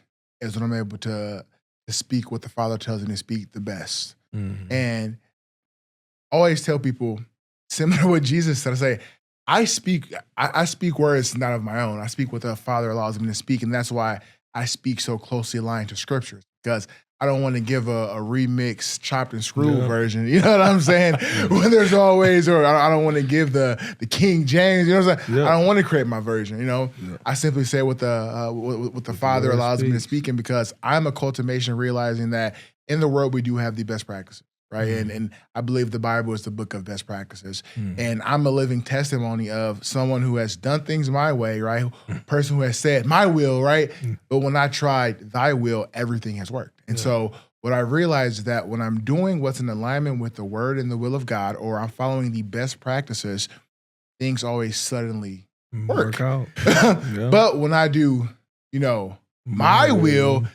is when I'm able to speak what the Father tells me to speak the best. And I always tell people, similar to what Jesus said, I say, I speak words not of my own. I speak what the Father allows me to speak, and that's why I speak so closely aligned to Scriptures, because I don't want to give a remix, chopped and screwed version. You know what I'm saying? When there's always, or I don't want to give the King James. You know what I'm saying? I don't want to create my version. You know, I simply say what the Father allows me to speak in, because I'm a cultivation, realizing that in the world we do have the best practices. Right. And I believe the Bible is the book of best practices. And I'm a living testimony of someone who has done things my way, right? Person who has said my will, right? But when I tried thy will, everything has worked. And so what I realized is that when I'm doing what's in alignment with the word and the will of God, or I'm following the best practices, things always suddenly work
out.
But when I do, my will,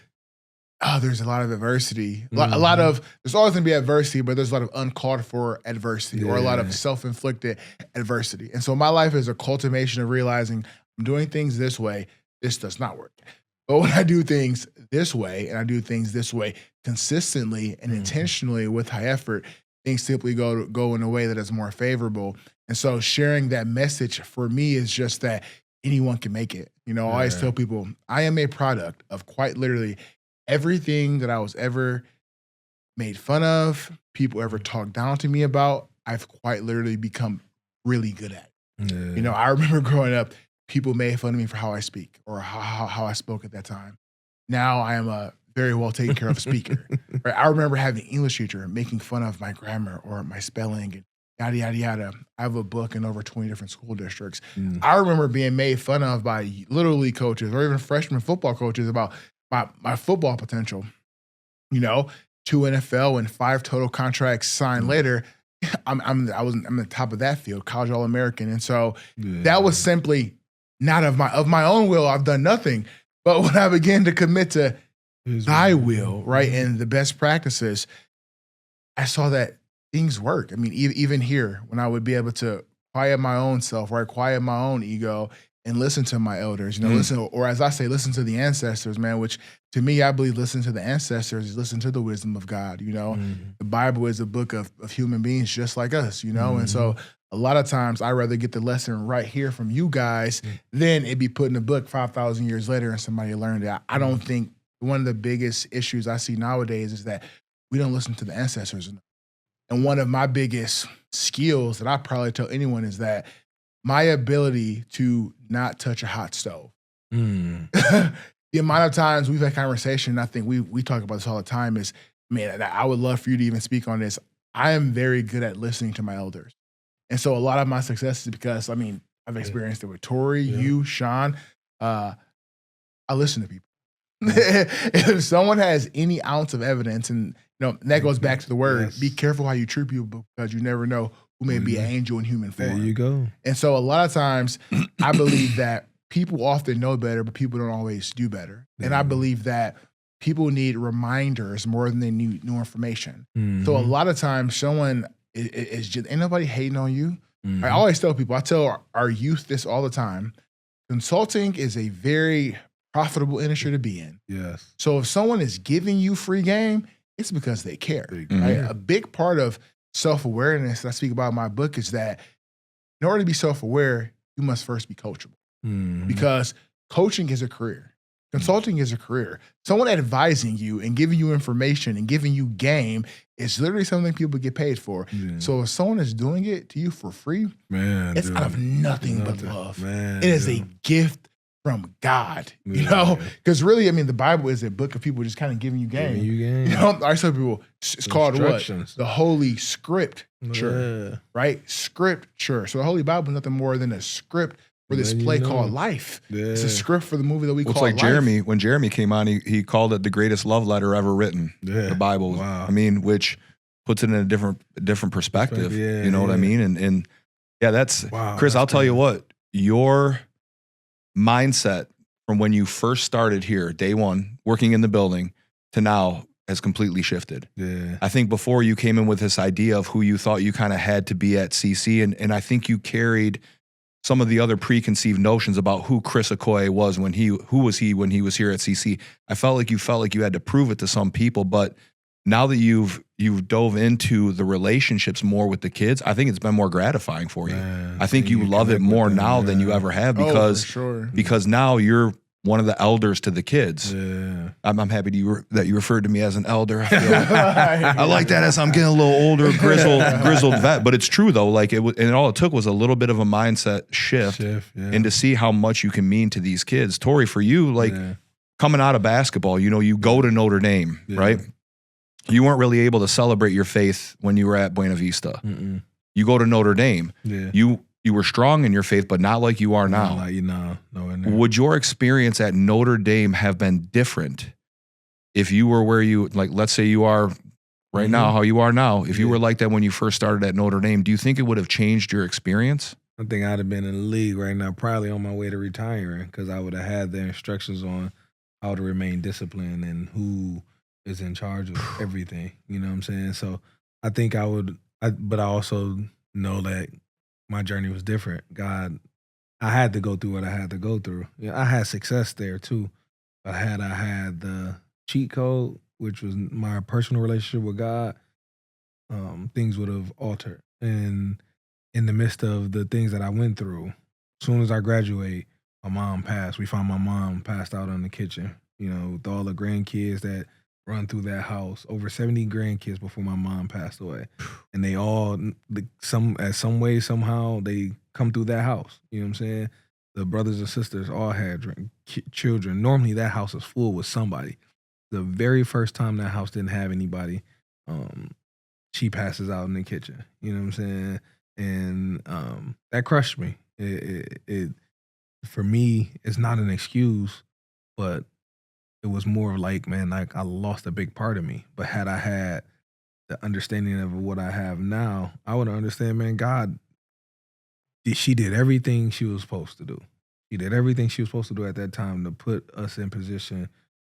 there's a lot of adversity. There's always going to be adversity, but there's a lot of uncalled for adversity or a lot of self-inflicted adversity. And so my life is a cultivation of realizing I'm doing things this way, this does not work. But when I do things this way, and I do things this way consistently and intentionally with high effort, things simply go in a way that is more favorable. And so sharing that message for me is just that anyone can make it. I always tell people I am a product of quite literally everything that I was ever made fun of, people ever talked down to me about, I've quite literally become really good at. I remember growing up, people made fun of me for how I speak or how I spoke at that time. Now I am a very well taken care of speaker. Right? I remember having an English teacher making fun of my grammar or my spelling and yada, yada, yada. I have a book in over 20 different school districts. I remember being made fun of by Little League coaches or even freshman football coaches about my football potential. 2 NFL and 5 total contracts signed later. I'm the top of that field, college All-American. And so that was simply not of my own will. I've done nothing. But when I began to commit to thy will, right, and the best practices, I saw that things work. I mean, even here, when I would be able to quiet my own self, right, quiet my own ego and listen to my elders, listen, or as I say, listen to the ancestors, man, which to me, I believe listen to the ancestors is listen to the wisdom of God, The Bible is a book of human beings just like us, and so a lot of times I'd rather get the lesson right here from you guys than it be put in a book 5,000 years later and somebody learned it. I don't think one of the biggest issues I see nowadays is that we don't listen to the ancestors enough. And one of my biggest skills that I probably tell anyone is that my ability to not touch a hot stove. The amount of times we've had conversation, I think we talk about this all the time, is, man, I would love for you to even speak on this. I am very good at listening to my elders. And so a lot of my success is because, I've experienced it with Tory, you, Sean. I listen to people. If someone has any ounce of evidence, and that goes back to the word, be careful how you treat people because you never know who may be an angel in human form.
There you go.
And so a lot of times I believe that people often know better, but people don't always do better. And I believe that people need reminders more than they need new information. So a lot of times someone is just, ain't nobody hating on you. I always tell people, I tell our youth this all the time, consulting is a very profitable industry to be in.
Yes.
So if someone is giving you free game, it's because they care. Right? A big part of self-awareness that I speak about in my book is that in order to be self-aware, you must first be coachable. Because coaching is a career. Consulting is a career. Someone advising you and giving you information and giving you game is literally something people get paid for. So if someone is doing it to you for free, it's out of nothing but love. It is a gift from God, because really, the Bible is a book of people just kind of giving you game. I tell people it's called what? The Holy Scripture, right? Scripture. So the Holy Bible is nothing more than a script for this play called life. It's a script for the movie that we call
like
life.
Jeremy, when Jeremy came on, he called it the greatest love letter ever written. The Bible.
Wow.
Which puts it in a different perspective. You know what I mean? And that's Chris, I'll tell you what, your mindset from when you first started here, day one, working in the building, to now has completely shifted. I think before you came in with this idea of who you thought you kind of had to be at CC, and I think you carried some of the other preconceived notions about who Chris Okoye was when he was here at CC. I felt like you had to prove it to some people, but now that you've dove into the relationships more with the kids, I think it's been more gratifying for you. I think you love it more now than you ever have because now you're one of the elders to the kids. I'm happy that you referred to me as an elder. I like that as I'm getting a little older, grizzled vet. But it's true though. And all it took was a little bit of a mindset shift and to see how much you can mean to these kids. Tory, for you, coming out of basketball, you go to Notre Dame, right? You weren't really able to celebrate your faith when you were at Buena Vista. You go to Notre Dame. You were strong in your faith, but not like you are now. Would your experience at Notre Dame have been different if you were where you, let's say you are right now, how you are now? If you were like that when you first started at Notre Dame, do you think it would have changed your experience?
I think I'd have been in the league right now, probably on my way to retiring, because I would have had the instructions on how to remain disciplined and who is in charge of everything. You know what I'm saying? So I think I would, but I also know that my journey was different. I had to go through what I had to go through. I had success there too. I had the cheat code, which was my personal relationship with God. things would have altered. And in the midst of the things that I went through, as soon as I graduate, my mom passed. We found my mom passed out in the kitchen, with all the grandkids that run through that house. Over 70 grandkids before my mom passed away. And they all, some way, somehow, they come through that house. You know what I'm saying? The brothers and sisters all had children. Normally, that house is full with somebody. The very first time that house didn't have anybody, she passes out in the kitchen. You know what I'm saying? And that crushed me. It for me, it's not an excuse, but it was more like, man, like I lost a big part of me. But had I had the understanding of what I have now, I would understand, man, God, she did everything she was supposed to do. She did everything she was supposed to do at that time to put us in position,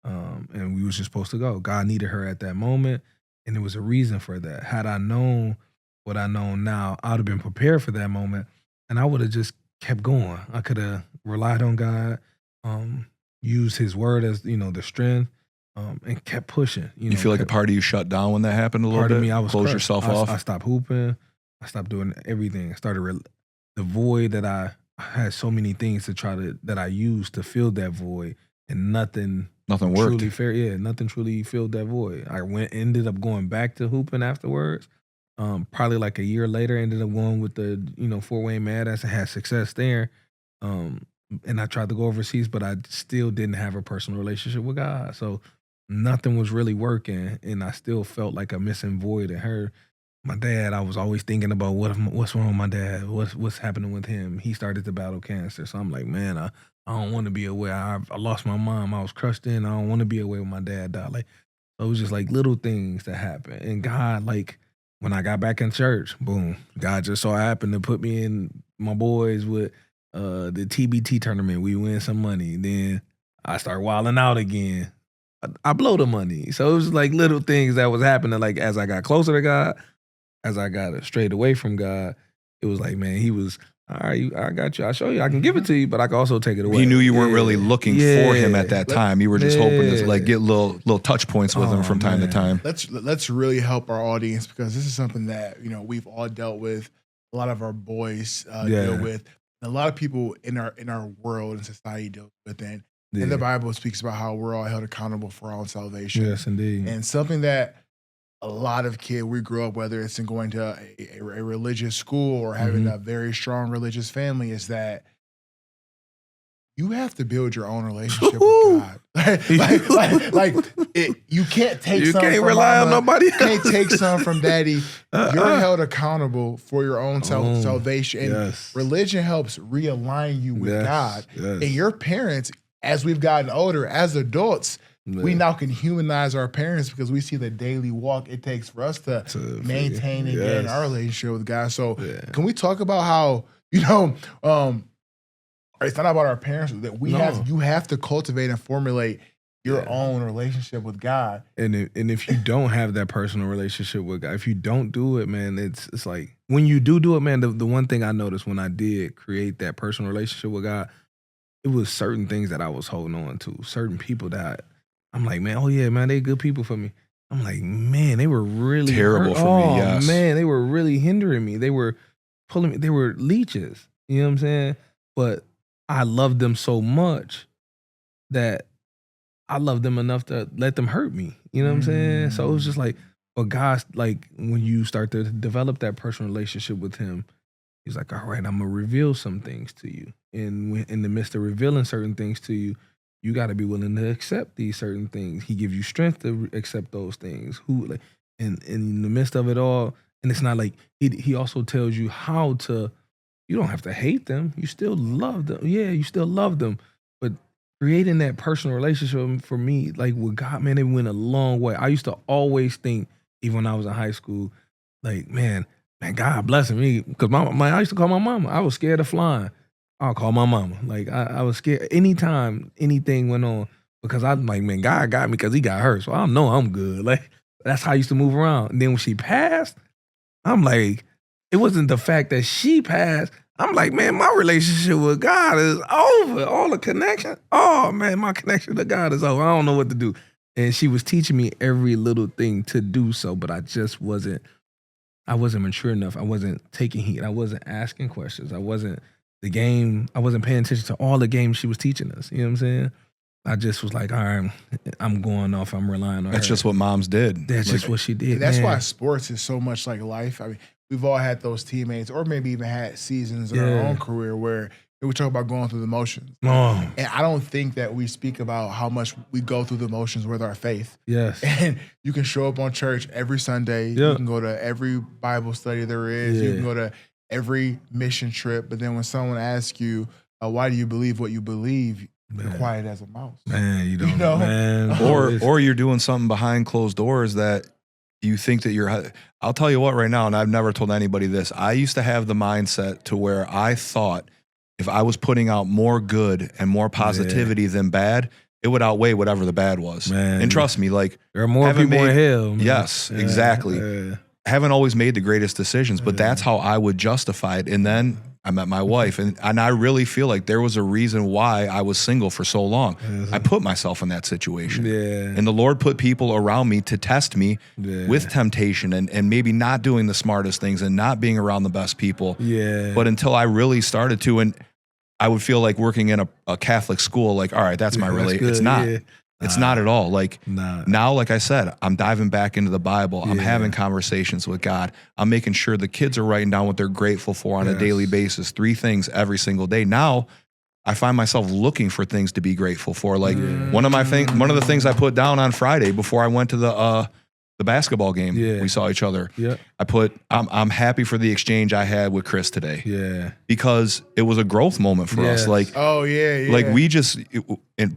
and we was just supposed to go. God needed her at that moment, and there was a reason for that. Had I known what I know now, I would have been prepared for that moment, and I would have just kept going. I could have relied on God, used His word as the strength, and kept pushing.
You feel like a part of you shut down when that happened a little bit?
Part of me, I was
close
crushed.
Yourself off.
I stopped hooping. I stopped doing everything. I started the void that I had so many things that I used to fill that void, and nothing
worked.
Nothing truly filled that void. I ended up going back to hooping afterwards. Probably like a year later, ended up going with the Fort Wayne Mad-Ass and had success there. And I tried to go overseas, but I still didn't have a personal relationship with God. So nothing was really working, and I still felt like a missing void in her. My dad, I was always thinking about what's wrong with my dad, what's happening with him. He started to battle cancer, so I'm like, man, I don't want to be away. I lost my mom. I was crushed in. I don't want to be away when my dad died. Like, so it was just like little things that happened. And God, like, when I got back in church, boom, God just so happened to put me in my boys with the TBT tournament. We win some money. Then I start wilding out again. I blow the money. So it was like little things that was happening. Like, as I got closer to God, as I got straight away from God, it was like, man, He was, all right, I got you. I'll show you. I can give it to you, but I can also take it away.
He knew you weren't really looking for Him at that time. You were just hoping to like get little touch points with Him from time to time.
Let's really help our audience, because this is something that we've all dealt with. A lot of our boys deal with. And a lot of people in our world and society deal with it. And the Bible speaks about how we're all held accountable for our own salvation.
Yes, indeed.
And something that a lot of kids, we grew up, whether it's in going to a religious school or having a very strong religious family, is that you have to build your own relationship with God. You can't take
you
something
can't
from
rely on
mama,
nobody else.
You can't take something from daddy. You're held accountable for your own salvation. And religion helps realign you with God. And your parents, as we've gotten older, as adults, we now can humanize our parents because we see the daily walk it takes for us to maintain and get in our relationship with God. So can we talk about how, it's not about our parents, that you have to cultivate and formulate your own relationship with God.
And if you don't have that personal relationship with God, if you don't do it, man, it's like when you do it, man, the one thing I noticed when I did create that personal relationship with God, it was certain things that I was holding on to, certain people that I'm like, man, oh yeah, man, they good people for me. I'm like, man, they were really
terrible for me. Yes,
man, they were really hindering me. They were pulling me. They were leeches. You know what I'm saying? But I loved them so much that I loved them enough to let them hurt me. You know what I'm saying? So it was just like, but God, like when you start to develop that personal relationship with Him, He's like, all right, I'm gonna reveal some things to you. And in the midst of revealing certain things to you, you got to be willing to accept these certain things. He gives you strength to accept those things. And in the midst of it all, and it's not like he also tells you how to. You don't have to hate them. You still love them. Yeah, you still love them. But creating that personal relationship for me, like with God, man, it went a long way. I used to always think, even when I was in high school, like, man, God blessing me, because I used to call my mama. I was scared of flying. I'll call my mama. Like, I was scared anytime anything went on, because I'm like, man, God got me because He got her. So I know I'm good. Like, that's how I used to move around. And then when she passed, I'm like, it wasn't the fact that she passed. I'm like, man, my relationship with God is over. All the connection. Oh, man, my connection to God is over. I don't know what to do. And she was teaching me every little thing to do so, but I just wasn't I wasn't mature enough. I wasn't taking heed. I wasn't asking questions. I wasn't paying attention to all the games she was teaching us. You know what I'm saying? I just was like, all right, I'm going off. I'm relying on her.
That's just what moms did.
That's just what she did.
That's
man.
why sports is so much like life. I mean, we've all had those teammates, or maybe even had seasons in our own career where we talk about going through the motions.
Oh.
And I don't think that we speak about how much we go through the motions with our faith.
Yes.
And you can show up on church every Sunday. You can go to every Bible study there is. You can go to every mission trip. But then when someone asks you, why do you believe what you believe? You're quiet as a mouse.
Man, you know? Man.
Or you're doing something behind closed doors that you think that you're. I'll tell you what right now, and I've never told anybody this. I used to have the mindset to where I thought if I was putting out more good and more positivity than bad, it would outweigh whatever the bad was. Man. And trust me, like
there are more people in hell. Man.
Yes, exactly. Haven't always made the greatest decisions, but that's how I would justify it. And then I met my wife, and I really feel like there was a reason why I was single for so long. I put myself in that situation. And the Lord put people around me to test me with temptation and maybe not doing the smartest things and not being around the best people. But until I really started to, and I would feel like working in a Catholic school, like, all right, that's my relationship. It's not. It's not at all. Like now, like I said, I'm diving back into the Bible. I'm having conversations with God. I'm making sure the kids are writing down what they're grateful for on a daily basis, 3 things every single day. Now I find myself looking for things to be grateful for. Like one of the things I put down on Friday before I went to the basketball game, we saw each other. I put, I'm happy for the exchange I had with Chris today. Because it was a growth moment for us. Like, like we just,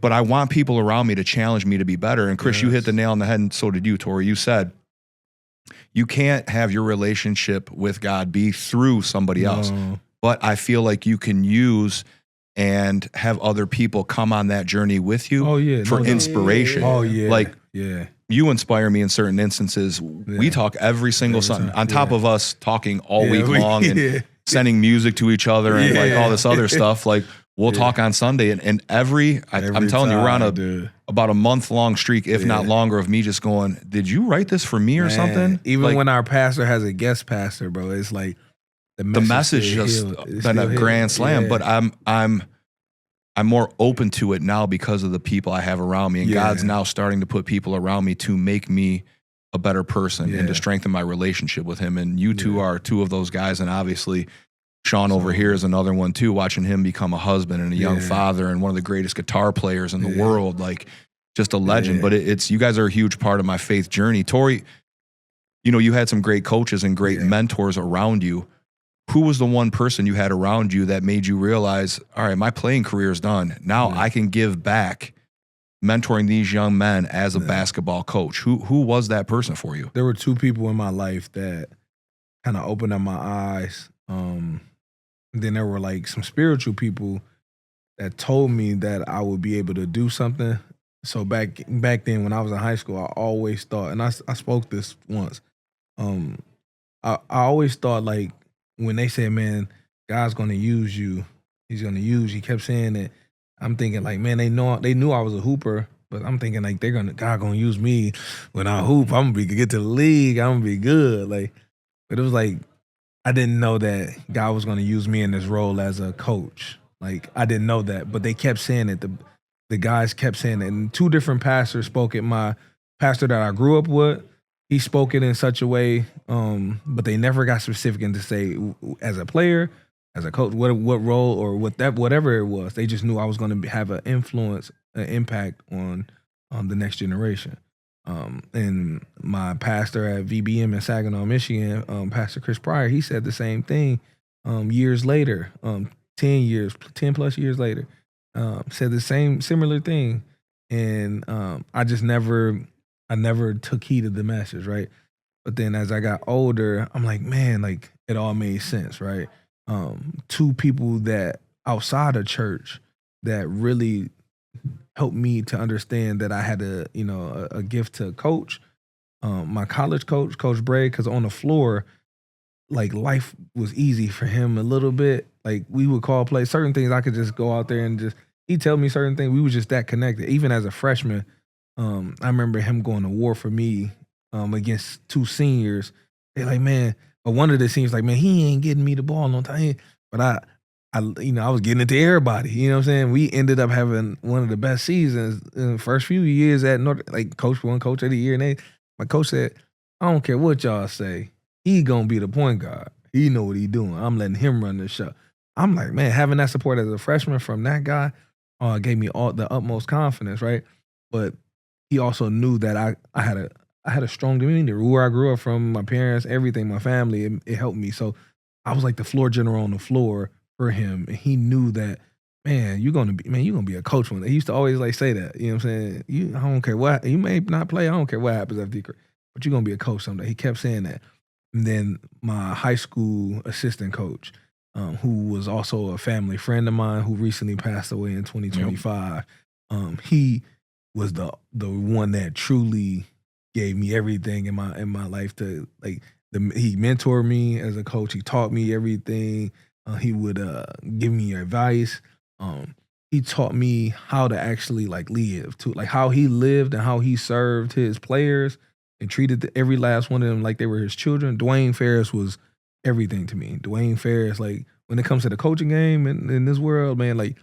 but I want people around me to challenge me to be better. And Chris, you hit the nail on the head, and so did you, Tory. You said, you can't have your relationship with God be through somebody else. But I feel like you can use and have other people come on that journey with you for inspiration. Like, you inspire me in certain instances. We talk every single Sunday, on top of us talking all week long and sending music to each other and like all this other stuff. Like we'll talk on Sunday, and I'm telling you, we're on about a month-long streak, if not longer, of me just going, did you write this for me or something?
Even
like,
when our pastor has a guest pastor, bro, it's like
the message just been a grand slam. But I'm more open to it now because of the people I have around me. And God's now starting to put people around me to make me a better person and to strengthen my relationship with him. And you two are 2 of those guys. And obviously Sean over here is another one too, watching him become a husband and a young father and one of the greatest guitar players in the world. Like just a legend. But it's, you guys are a huge part of my faith journey. Tory, you know, you had some great coaches and great mentors around you. Who was the one person you had around you that made you realize, all right, my playing career is done. Now I can give back mentoring these young men as a basketball coach. Who was that person for you?
There were 2 people in my life that kind of opened up my eyes. Then there were like some spiritual people that told me that I would be able to do something. So back then when I was in high school, I always thought, and I spoke this once, I always thought like, when they said, man, God's going to use you, he's going to use you, he kept saying that, I'm thinking like, man, they knew I was a hooper, but I'm thinking like, God going to use me when I hoop. I'm going to get to the league. I'm going to be good. Like, but it was like, I didn't know that God was going to use me in this role as a coach. Like, I didn't know that, but they kept saying it. The guys kept saying it. And 2 different pastors spoke at my pastor that I grew up with. He spoke it in such a way, but they never got specific into say as a player, as a coach, what role or whatever it was. They just knew I was going to have an influence, an impact on the next generation. And my pastor at VBM in Saginaw, Michigan, Pastor Chris Pryor, he said the same thing years later, 10 plus years later, said the similar thing. And I never took heed of the message, right? But then as I got older, I'm like, man, like it all made sense, right? 2 people that outside of church that really helped me to understand that I had a gift to coach. My college coach, Coach Bray, because on the floor, like life was easy for him a little bit. Like we would call plays, certain things I could just go out there and just, he'd tell me certain things. We were just that connected. Even as a freshman, I remember him going to war for me against 2 seniors. They're like, man, But one of the teams like, man, he ain't getting me the ball on time. But I was getting it to everybody. You know what I'm saying? We ended up having one of the best seasons in the first few years at North. Like coach won coach of the year, and my coach said, I don't care what y'all say, he gonna be the point guard. He know what he doing. I'm letting him run the show. I'm like, man, having that support as a freshman from that guy gave me all the utmost confidence, right? But he also knew that I had a strong demeanor. Where I grew up from, my parents, everything, my family, it helped me. So I was like the floor general on the floor for him, and he knew that, man, you're gonna be a coach one day. He used to always like say that, you know what I'm saying? I don't care what, you may not play, I don't care what happens after you, but you're gonna be a coach someday. He kept saying that. And then my high school assistant coach, who was also a family friend of mine who recently passed away in 2025, he was the one that truly gave me everything in my life. To like, he mentored me as a coach. He taught me everything. He would give me advice. He taught me how to actually like live too, like how he lived and how he served his players and treated every last one of them like they were his children. Dwayne Ferris was everything to me. Dwayne Ferris, like when it comes to the coaching game in this world, man, like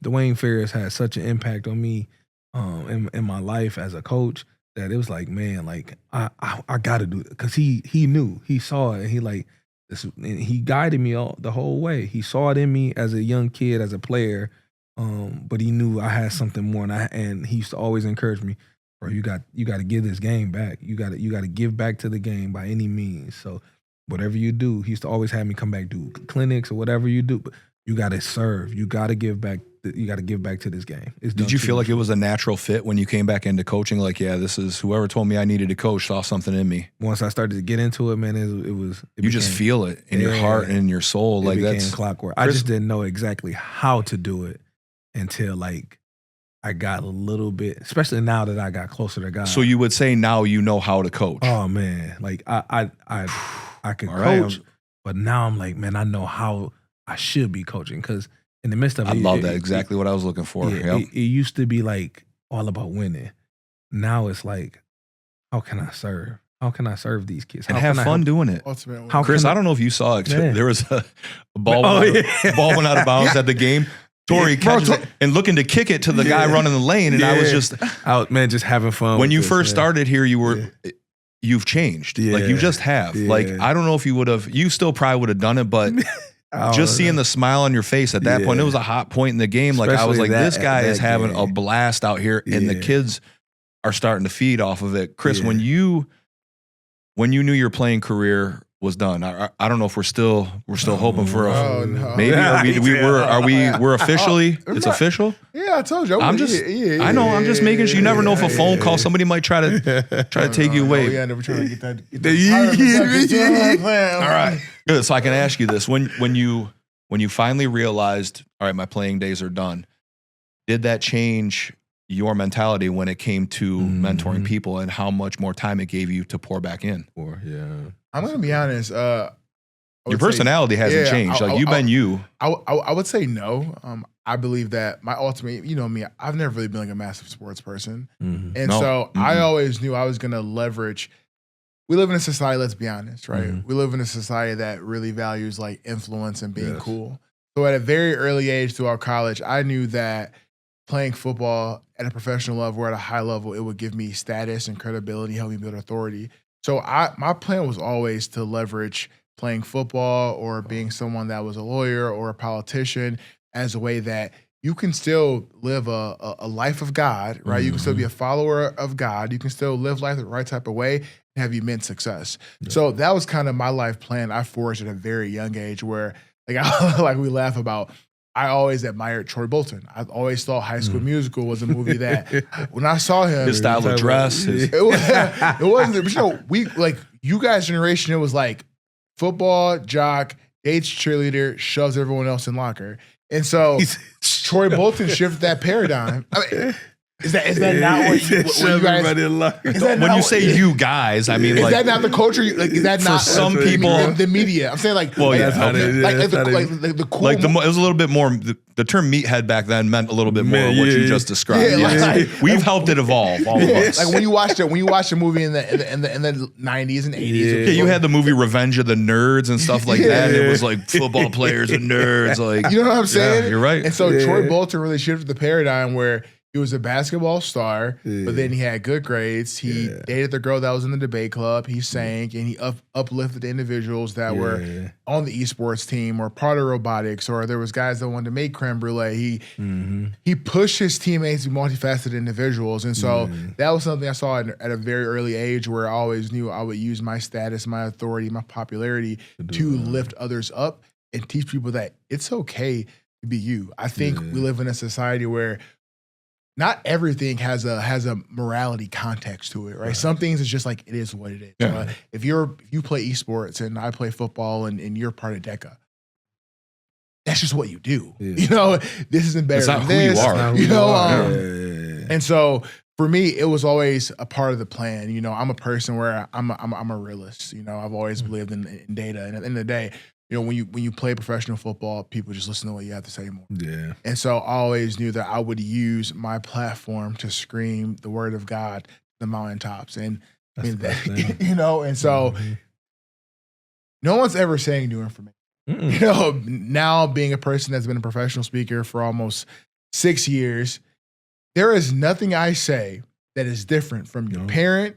Dwayne Ferris had such an impact on me in my life as a coach that it was like, man, like I got to do it, because he knew, he saw it, and he like this, and he guided me the whole way. He saw it in me as a young kid, as a player, but he knew I had something more, and he used to always encourage me, bro, you got to give this game back. You got to give back to the game by any means. So whatever you do, he used to always have me come back, do clinics or whatever you do, but you got to serve. You got to give back. You got to give back to this game.
Did you feel like it was a natural fit when you came back into coaching? Like, yeah, this is whoever told me I needed to coach saw something in me.
Once I started to get into it, man, it became,
just feel it in your heart and in your soul. Like
became
that's
clockwork. I just didn't know exactly how to do it until like I got a little bit, especially now that I got closer to God.
So you would say now you know how to coach?
Oh man, like I could
All
coach,
right.
but now I'm like, man, I know how I should be coaching, because in the midst of it,
I love that. Exactly what I was looking for.
Yeah,
Yep.
it used to be like all about winning. Now it's like, how can I serve? How can I serve these kids?
And have fun doing it.
Ultimately.
How
Chris,
can
I don't know if you saw it.
Man.
There was a ball, ball went out of bounds at the game. Tory catches it and looking to kick it to the guy running the lane, and I was just
out, man, just having fun.
when
with
you
this,
first
man.
started here, you've changed. Like you just have.
Yeah.
Like I don't know if you would have. You still probably would have done it, but just seeing the smile on your face at that point, it was a hot point in the game. Like I was
Especially
like, this guy is having
game.
a blast out here, and the kids are starting to feed off of it. Chris, when you knew your playing career was done, I don't know if we're still hoping for a maybe we're officially it's official.
Yeah, I told you.
I know. I'm just making sure. You never know if a phone call somebody might try to take you away.
Yeah, never trying to get that.
All right, good. So I can ask you this: when you finally realized, all right, my playing days are done, did that change your mentality when it came to mentoring people, and how much more time it gave you to pour back in?
I'm gonna be honest.
Your personality hasn't changed. Like you've been you.
I would say no. I believe that my ultimate, you know me, I've never really been like a massive sports person. I always knew I was going to leverage. We live in a society, let's be honest, right? We live in a society that really values like influence and being cool. So at a very early age throughout college, I knew that playing football at a professional level or at a high level, it would give me status and credibility, help me build authority. So my plan was always to leverage playing football or being someone that was a lawyer or a politician as a way that you can still live a life of God, right? You can still be a follower of God. You can still live life the right type of way and have immense success. So that was kind of my life plan I forged at a very young age, where like we laugh about, I always admired Troy Bolton. I always thought High School Musical was a movie that when I saw him,
His style of dress,
it wasn't, but you know, we like you guys' generation, it was like football, jock, dates cheerleader, shoves everyone else in locker. And so Troy Bolton shifted that paradigm. I mean, Is that not what you guys? Is that
when you say you guys, I mean,
is
like,
that not the culture? Like, is that
for
not
some people
the media? I'm saying like,
well, yeah,
the cool.
Like it was a little bit more. The term meathead back then meant a little bit more of what you just described.
Yeah,
We've helped it evolve. All of us.
Like when you watch a movie in the 90s and 80s.
Yeah, you had the movie Revenge of the Nerds and stuff like that. And it was like football players and nerds. Like,
you know what I'm saying?
Yeah, you're right.
And so Troy Bolton really shifted the paradigm where he was a basketball star, but then he had good grades. He dated the girl that was in the debate club. He sang and he uplifted the individuals that were on the esports team or part of robotics, or there was guys that wanted to make creme brulee. He pushed his teammates to be multifaceted individuals. And so that was something I saw at a very early age where I always knew I would use my status, my authority, my popularity to lift others up and teach people that it's okay to be you. I think we live in a society where not everything has a morality context to it, right? Some things is just like it is what it is.
Yeah.
If you play esports and I play football and you're part of DECA, that's just what you do. You know, this isn't better than this.
It's not who
You
you are.
And so for me, it was always a part of the plan. You know, I'm a person where I'm a realist. You know, I've always believed in data. And at the end of the day, you know, when you play professional football, people just listen to what you have to say more. Yeah. And so I always knew that I would use my platform to scream the word of God to the mountaintops. And I mean, you know, and so no one's ever saying new information. You know, now being a person that's been a professional speaker for almost 6 years, there is nothing I say that is different from your parent,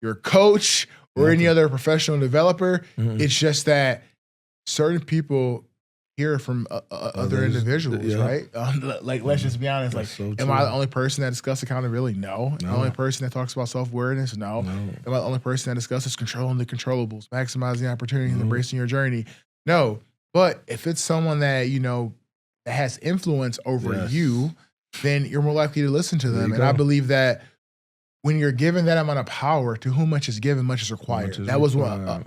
your coach, or any other professional developer. It's just that certain people hear from other individuals, right? Like, let's just be honest. Like, am I the only person that discusses accountability? No. Am I the only person that talks about self-awareness? No. Am I the only person that discusses controlling the controllables, maximizing the opportunity, and embracing your journey? No. But if it's someone that, you know, that has influence over you, then you're more likely to listen to them. And I believe that when you're given that amount of power, to whom much is given, much is required. That was a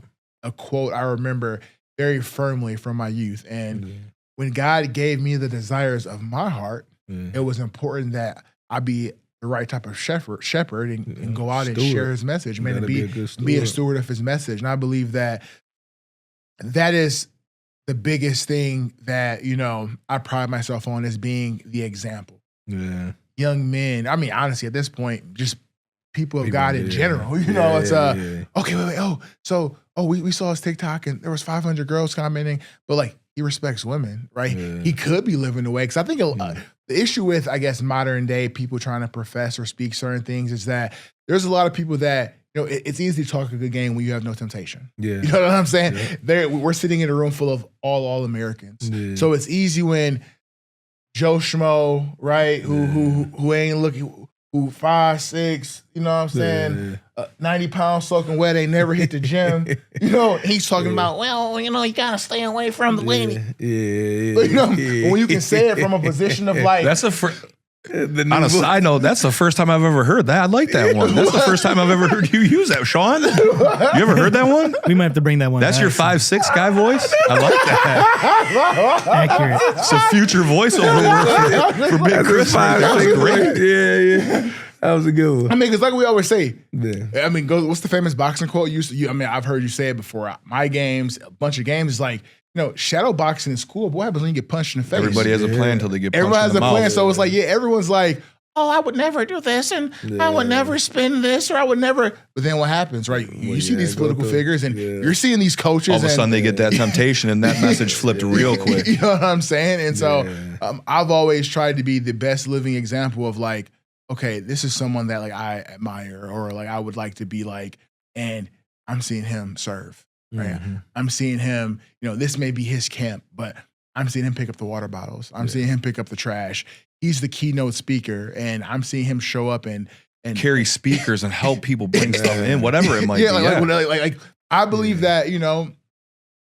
quote I remember very firmly from my youth. And when God gave me the desires of my heart, it was important that I be the right type of shepherd and go out and share his message, man, and be a steward of his message. And I believe that is the biggest thing that, you know, I pride myself on, is being the example. Yeah. Young men, I mean, honestly, at this point, just people of God in general, you know, it's okay, wait, we saw his TikTok and there was 500 girls commenting, but like, he respects women, right? He could be living the way, because I think the issue with, I guess, modern day people trying to profess or speak certain things is that there's a lot of people that, you know, it's easy to talk a good game when you have no temptation. You know what I'm saying? We're sitting in a room full of all Americans. So it's easy when Joe Schmo, right, who ain't looking, who 5'6", you know what I'm saying, 90 pounds soaking wet, ain't never hit the gym, you know, he's talking about, well, you know, you gotta stay away from the lady. But, you know, when you can say it from a position of like,
that's on a side note, that's the first time I've ever heard that. I like that one. That's the first time I've ever heard you use that, Sean. You ever heard that one?
We might have to bring that one.
That's
back.
your 5'6" guy voice? I like that.
Accurate.
It's a future voiceover for Big Chris. That was great.
Yeah. That was a good one.
I mean, because like we always say, I mean, what's the famous boxing quote? I mean, I've heard you say it before. My games, a bunch of games, is like, you know, shadow boxing is cool, but what happens when you get punched in the face?
Everybody has a plan until they get punched
Everyone has
in the
a plan,
mouth.
so it's like, everyone's like, oh, I would never do this, and I would never spin this, or I would never. But then what happens, right? You see these political figures, and you're seeing these coaches.
All of a sudden, they get that temptation, and that message flipped real quick.
You know what I'm saying? And so I've always tried to be the best living example of like, okay, this is someone that like I admire, or like I would like to be like, and I'm seeing him serve. Right? I'm seeing him, you know, this may be his camp, but I'm seeing him pick up the water bottles. I'm seeing him pick up the trash. He's the keynote speaker, and I'm seeing him show up and
carry speakers and help people bring stuff in, whatever it might be.
Like I believe that, you know,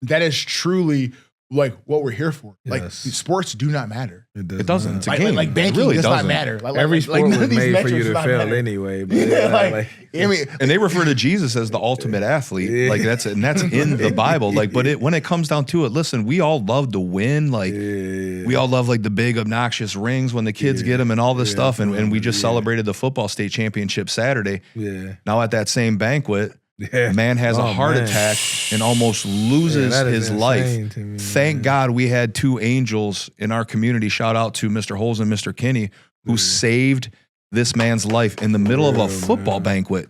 that is truly like what we're here for. Like
Yes.
sports do not matter.
It doesn't. It's a
Like,
game.
like banking
it really
does
doesn't.
not matter. Like,
Every sport
none of
was
these
made for
metrics
you
do
to
not
fail
matter.
anyway. But
I mean,
And they refer to Jesus as the ultimate athlete.
Yeah.
Like that's in the Bible. Like, but when it comes down to it, listen, we all love to win. Like we all love like the big obnoxious rings when the kids get them and all this stuff. And we just celebrated the football state championship Saturday.
Yeah.
Now at that same banquet,
Yeah.
man has a heart attack and almost loses
that is
his life.
insane to me,
Thank
man.
God we had two angels in our community. Shout out to Mr. Holes and Mr. Kinney, who saved this man's life in the middle of a football banquet.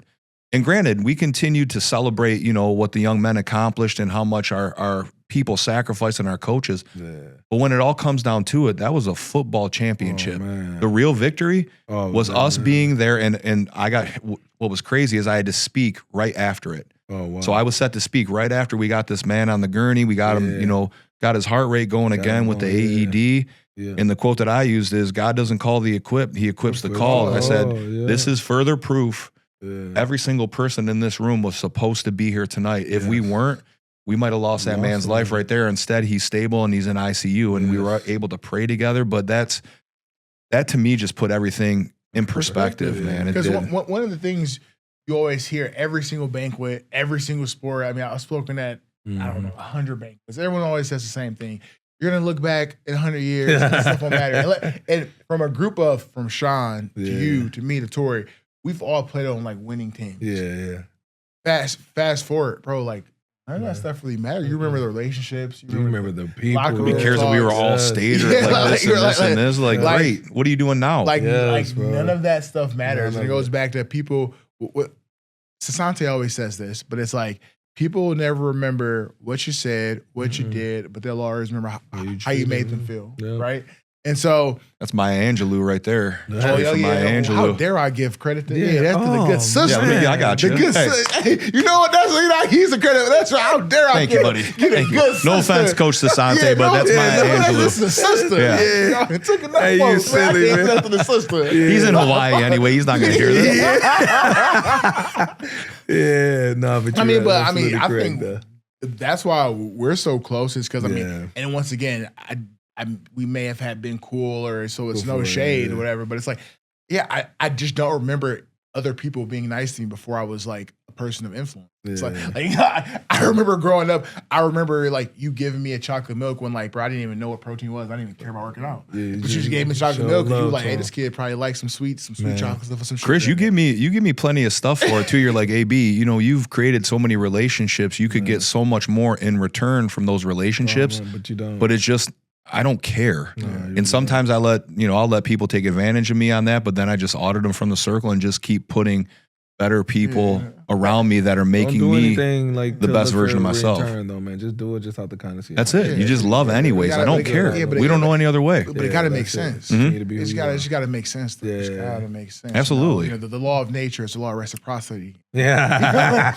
And granted, we continued to celebrate, you know, what the young men accomplished and how much our people sacrificed and our coaches.
Yeah.
But when it all comes down to it, that was a football championship.
man.
The real victory was us
man.
being there. And I got, what was crazy is I had to speak right after it.
Oh, wow.
So I was set to speak right after we got this man on the gurney. We got him, you know, got his heart rate going again with the AED.
Yeah.
And the quote that I used is, God doesn't call the equipped, he equips the called. I said, this is further proof. Every single person in this room was supposed to be here tonight. If we weren't, we might have lost that man's life right there. Instead, he's stable and he's in ICU and we were able to pray together. But that to me just put everything in perspective, man.
Because one of the things you always hear every single banquet, every single sport. I mean, I've spoken at, I don't know, 100 banquets. Everyone always says the same thing. You're going to look back in 100 years and stuff won't matter. And from a group of, from Sean to you, to me, to Tory, we've all played on like winning teams.
Yeah.
Fast forward, bro, like, none of that stuff really matters. You remember the relationships.
You remember the people.
He
cares that we were all stayed or like this and this. Like, great. What are you doing now?
Like none of that stuff matters. And it goes back to people. Sasante always says this, but it's like people will never remember what you said, what you did, but they'll always remember how you made them feel, right? And so
that's Maya Angelou right there.
Maya Angelou. How dare I give credit to that's to the good sister.
Yeah, I got you.
The good hey, you know what? That's he's a credit. That's right. How dare I
Thank you, buddy. Thank you. No offense, Coach Sasante, but that's Maya Angelou.
That's the sister.
Yeah.
It took enough folks.
Silly, man.
That's the sister.
He's in Hawaii anyway. He's not going to hear this.
But I think that's why we're so close. Is because and once again, we may have been cool, or so it's no shade or whatever. But it's like, I just don't remember other people being nice to me before I was like a person of influence. It's like I remember growing up. I remember like you giving me a chocolate milk when like, bro, I didn't even know what protein was. I didn't even care about working out. But you just gave me chocolate milk and you were like, hey, this kid probably likes some sweet chocolate stuff or some shit.
Chris, you give me plenty of stuff for it too. You're like, AB, you know, you've created so many relationships. You could get so much more in return from those relationships.
But you don't.
But it's just, I don't care. And sometimes I'll let people take advantage of me on that, but then I just audit them from the circle and just keep putting better people around me that are making me
like
the best version of myself.
Though, man. Just do it just out the kindness.
That's it. You just love anyways. I don't care. We don't know any other way.
But it got to make sense. It's got to make sense. It's got to make sense.
Absolutely.
You know, the law of nature is the law of reciprocity.
Yeah.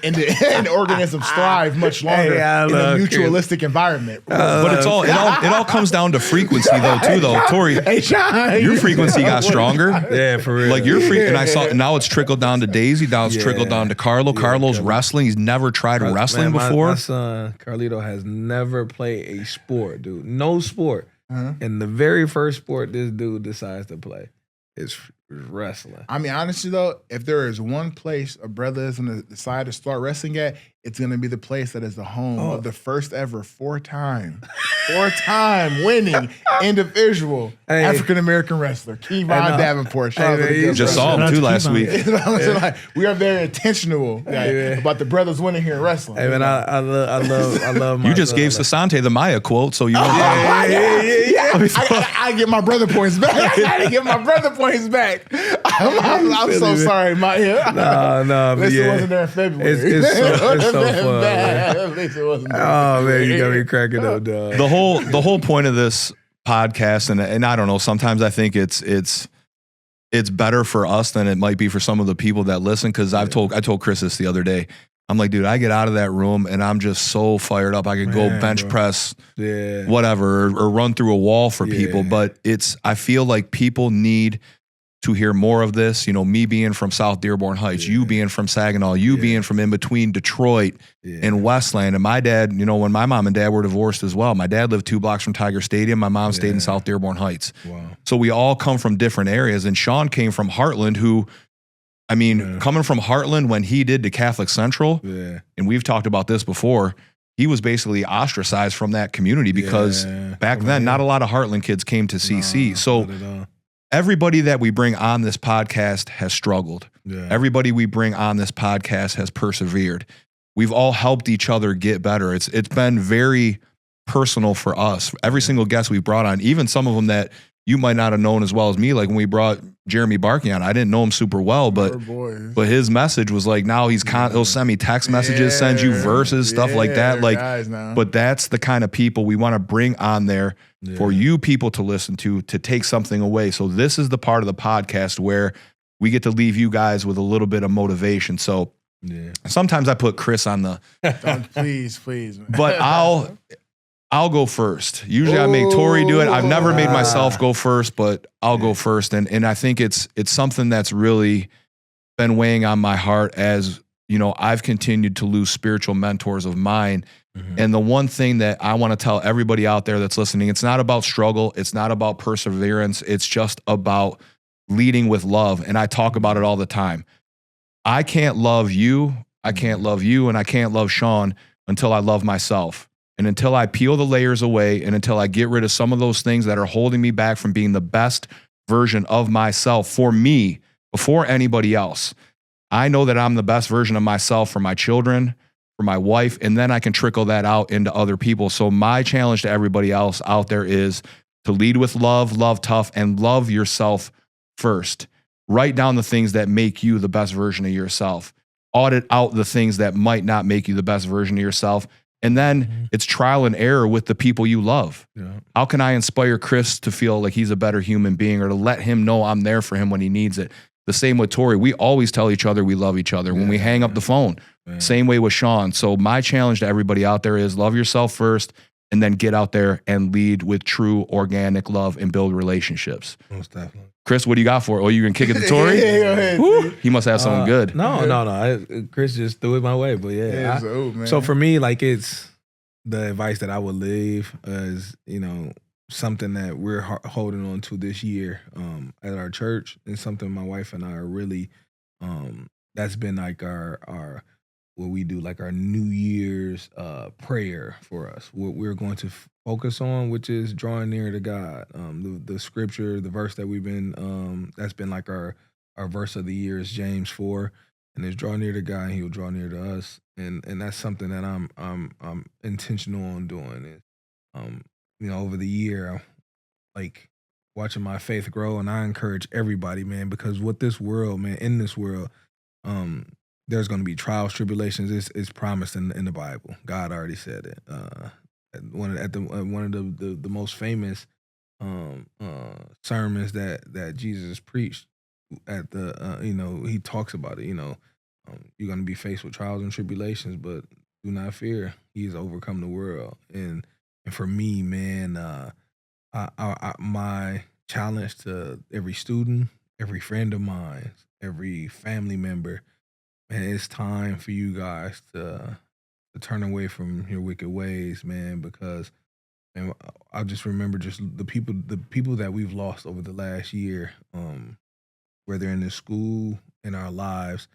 and the organisms thrive much longer in a mutualistic environment.
But it all comes down to frequency though. Tory, your frequency got stronger.
Yeah, for real.
Like your and I saw now it's trickled down to Daisy. Now it's trickled down to Carlo. Carlo's wrestling. He's never tried wrestling before.
My son Carlito has never played a sport, dude. No sport. And the very first sport this dude decides to play is wrestling.
I mean, honestly though, if there is one place a brother is going to decide to start wrestling at, it's going to be the place that is the home of the first ever four-time winning individual African-American wrestler, Kevon Davenport.
Just saw him too last week.
We are very intentional about the brothers winning here in wrestling.
Hey man, I love my
You just gave Sasante the Maya quote, so you know.
I get my brother points back. I gotta get my brother points back. I'm so sorry, Maya.
No,
At least it wasn't there in February.
It's so fun.
At least it wasn't there.
Oh man, you got me cracking up, dog.
The whole point of this podcast, and I don't know, sometimes I think it's better for us than it might be for some of the people that listen. Because I told Chris this the other day. I'm like, dude, I get out of that room and I'm just so fired up. I could go bench press, whatever, or run through a wall for people. But I feel like people need to hear more of this. You know, me being from South Dearborn Heights, you being from Saginaw, you being from in between Detroit and Westland. And my dad, you know, when my mom and dad were divorced as well, my dad lived 2 blocks from Tiger Stadium. My mom stayed in South Dearborn Heights.
Wow.
So we all come from different areas. And Sean came from Heartland, who, I mean, coming from Heartland when he did to Catholic Central, and we've talked about this before, he was basically ostracized from that community because back then, not a lot of Heartland kids came to CC. So everybody that we bring on this podcast has struggled. Everybody we bring on this podcast has persevered. We've all helped each other get better. It's been very personal for us. Every single guest we brought on, even some of them that you might not have known as well as me, like when we brought Jeremy Barkey on, I didn't know him super well, but his message was like, now he'll send me text messages, send you verses, stuff like that. Like, but that's the kind of people we want to bring on there for you people to listen to take something away. So this is the part of the podcast where we get to leave you guys with a little bit of motivation. So sometimes I put Chris on the,
please, man.
but I'll go first. Usually I make Tory do it. I've never made myself go first, but I'll go first. And I think it's something that's really been weighing on my heart as, you know, I've continued to lose spiritual mentors of mine. And the one thing that I want to tell everybody out there that's listening, it's not about struggle. It's not about perseverance. It's just about leading with love. And I talk about it all the time. I can't love you. I can't love you. And I can't love Sean until I love myself. And until I peel the layers away and until I get rid of some of those things that are holding me back from being the best version of myself for me before anybody else, I know that I'm the best version of myself for my children, for my wife, and then I can trickle that out into other people. So my challenge to everybody else out there is to lead with love, love tough, and love yourself first. Write down the things that make you the best version of yourself. Audit out the things that might not make you the best version of yourself. And then it's trial and error with the people you love. How can I inspire Chris to feel like he's a better human being or to let him know I'm there for him when he needs it? The same with Tory. We always tell each other we love each other when we hang up the phone. Same way with Sean. So my challenge to everybody out there is love yourself first and then get out there and lead with true organic love and build relationships.
Most definitely.
Chris, what do you got for it? Oh, you can kick it to Tory?
Go ahead.
He must have something good.
No. Chris just threw it my way, but so for me, like it's the advice that I would leave is, you know, something that we're holding on to this year at our church, and something my wife and I are really, that's been like our what we do, like our New Year's prayer for us. What we're going to focus on, which is drawing near to God. The scripture, the verse that we've been, that's been like our verse of the year is James 4, and it's draw near to God, and He'll draw near to us. And that's something that I'm intentional on doing. Is, you know, over the year, like watching my faith grow, and I encourage everybody, man, because what this world, man, in this world, there's going to be trials, tribulations. It's promised in the Bible. God already said it. One of the most famous sermons that Jesus preached at the you know, he talks about it. You know, you're going to be faced with trials and tribulations, but do not fear. He has overcome the world. And for me, man, my challenge to every student, every friend of mine, every family member, man, it's time for you guys to turn away from your wicked ways, man, because man, I just remember just the people that we've lost over the last year, whether in the school, in our lives.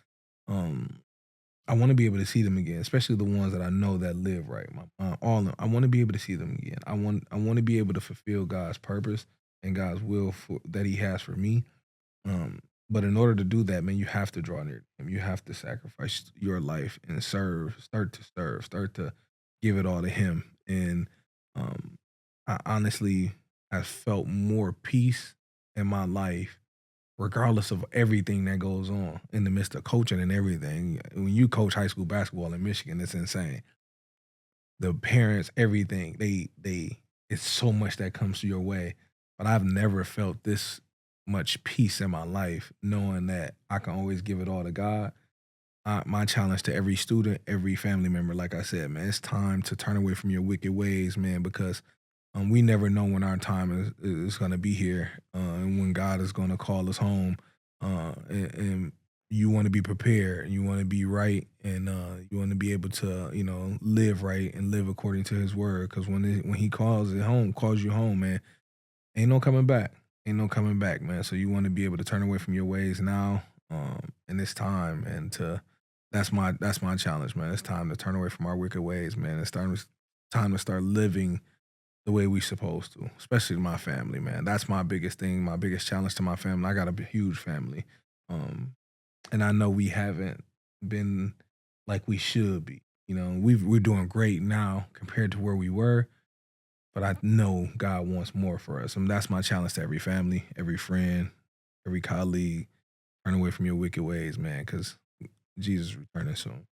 I want to be able to see them again, especially the ones that I know that live right. My mom, all of them. I want to be able to see them again. I want to be able to fulfill God's purpose and God's will that He has for me. But in order to do that, man, you have to draw near to Him. You have to sacrifice your life and serve. Start to give it all to Him. And I honestly have felt more peace in my life, regardless of everything that goes on in the midst of coaching and everything. When you coach high school basketball in Michigan, it's insane. The parents, everything, it's so much that comes your way. But I've never felt this much peace in my life, knowing that I can always give it all to God. My challenge to every student, every family member, like I said, man, it's time to turn away from your wicked ways, man, because we never know when our time is going to be here, and when God is going to call us home. And you want to be prepared, you want to be right, and you want to be able to, live right and live according to His word. Because when He calls you home, man, ain't no coming back. Ain't no coming back, man. So you want to be able to turn away from your ways now, in this time, and that's my challenge, man. It's time to turn away from our wicked ways, man. It's time to start living the way we supposed to, especially my family, man. That's my biggest thing, my biggest challenge to my family. I got a huge family, and I know we haven't been like we should be. We're doing great now compared to where we were. But I know God wants more for us. And that's my challenge to every family, every friend, every colleague. Turn away from your wicked ways, man, because Jesus is returning soon.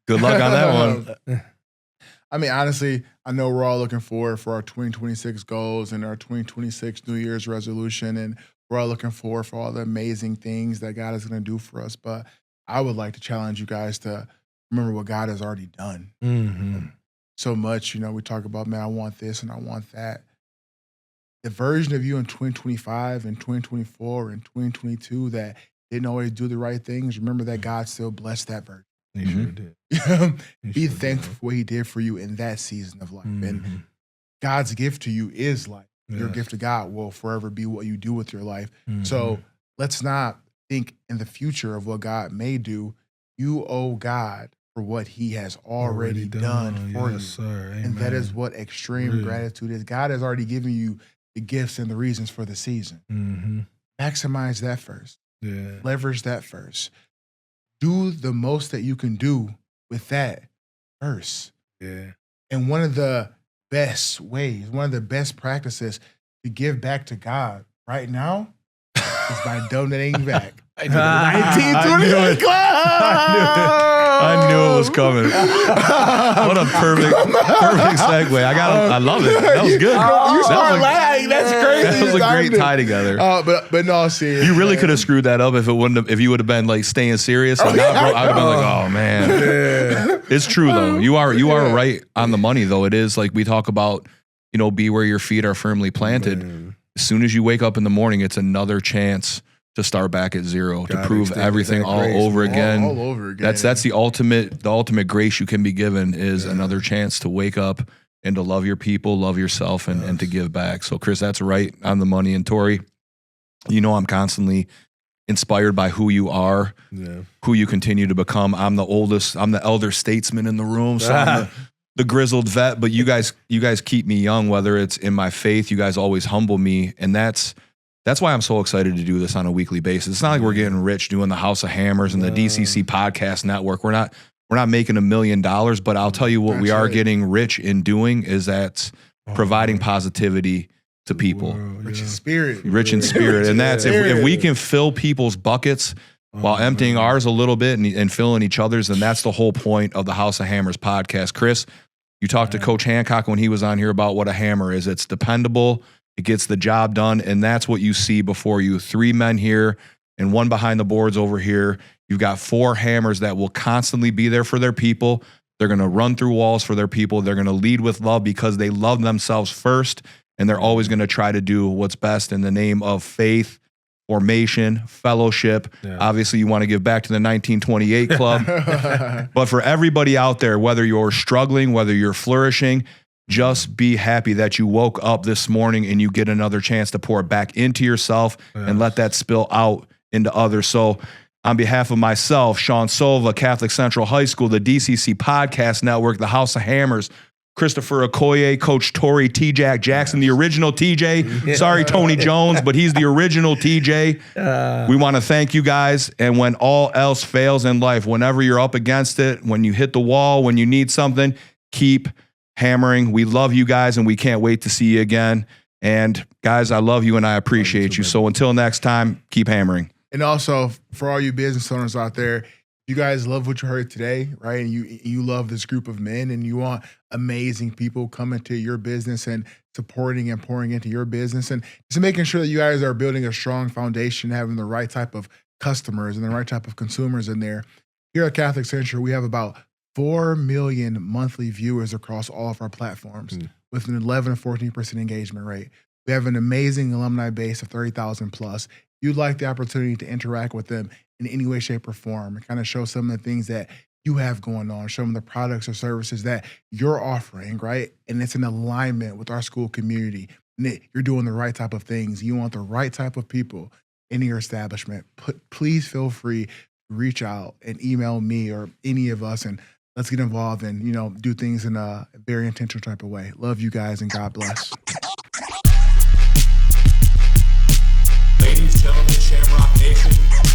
Good luck on that one.
I mean, honestly, I know we're all looking forward for our 2026 goals and our 2026 New Year's resolution. And we're all looking forward for all the amazing things that God is going to do for us. But I would like to challenge you guys to remember what God has already done.
Mm-hmm.
So much, we talk about, man, I want this and I want that. The version of you in 2025 and 2024 and 2022 that didn't always do the right things, remember that God still blessed that version.
He sure did.
Be thankful for what He did for you in that season of life.
Mm-hmm.
And God's gift to you is life.
Yes.
Your gift to God will forever be what you do with your life.
Mm-hmm.
So let's not think in the future of what God may do. You owe God for what He has already done for you.
Sir.
And that is what extreme gratitude is. God has already given you the gifts and the reasons for the season.
Mm-hmm.
Maximize that first.
Yeah.
Leverage that first. Do the most that you can do with that first.
Yeah.
And one of the best ways, one of the best practices to give back to God right now is by donating back. 1928 Club!
I knew it was coming. What a perfect segue. I love it. That was good.
You start laughing. That's crazy.
That was a great tie together.
But no, serious.
You really could have screwed that up if you would have been like staying serious. Like, I would have been like, oh man.
Yeah.
It's true though. You are right on the money though. It is like we talk about, be where your feet are firmly planted.
Man.
As soon as you wake up in the morning, it's another chance to start back at zero, to prove everything all over again.
All over again.
That's the ultimate grace you can be given is another chance to wake up and to love your people, love yourself, and to give back. So Chris, that's right on the money. And Tory, I'm constantly inspired by who you are, who you continue to become. I'm the elder statesman in the room, so I'm the grizzled vet, but you guys keep me young, whether it's in my faith, you guys always humble me. And that's why I'm so excited to do this on a weekly basis. It's not like we're getting rich doing the House of Hammers and the DCC podcast network. We're not making $1 million, but I'll tell you what we are getting rich in doing is that providing positivity to people.
Rich in spirit.
And that's if we can fill people's buckets while emptying ours a little bit and filling each other's, then that's the whole point of the House of Hammers podcast. Chris, you talked to Coach Hancock when he was on here about what a hammer is. It's dependable. It gets the job done, and that's what you see before you. 3 men here and 1 behind the boards over here. You've got 4 hammers that will constantly be there for their people. They're going to run through walls for their people. They're going to lead with love because they love themselves first, and they're always going to try to do what's best in the name of faith, formation, fellowship. Yeah. Obviously, you want to give back to the 1928 Club. But for everybody out there, whether you're struggling, whether you're flourishing, just be happy that you woke up this morning and you get another chance to pour it back into yourself and let that spill out into others. So on behalf of myself, Sean Silva, Catholic Central High School, the DCC Podcast Network, the House of Hammers, Christopher Okoye, Coach Tory, T-Jack Jackson, the original TJ. Sorry, Tony Jones, but he's the original TJ. We want to thank you guys. And when all else fails in life, whenever you're up against it, when you hit the wall, when you need something, keep hammering. We love you guys, and we can't wait to see you again. And guys, I love you and I appreciate you. So until next time, keep hammering.
And also for all you business owners out there, you guys love what you heard today, right? And you love this group of men, and you want amazing people coming to your business and supporting and pouring into your business, and just making sure that you guys are building a strong foundation, having the right type of customers and the right type of consumers in there. Here at Catholic Central, we have about 4 million monthly viewers across all of our platforms with an 11 to 14% engagement rate. We have an amazing alumni base of 30,000 plus. You'd like the opportunity to interact with them in any way, shape, or form and kind of show some of the things that you have going on, show them the products or services that you're offering, right? And it's in alignment with our school community. And you're doing the right type of things. You want the right type of people in your establishment. Please feel free to reach out and email me or any of us, and let's get involved and, do things in a very intentional type of way. Love you guys, and God bless.
Ladies, gentlemen, Shamrock Nation.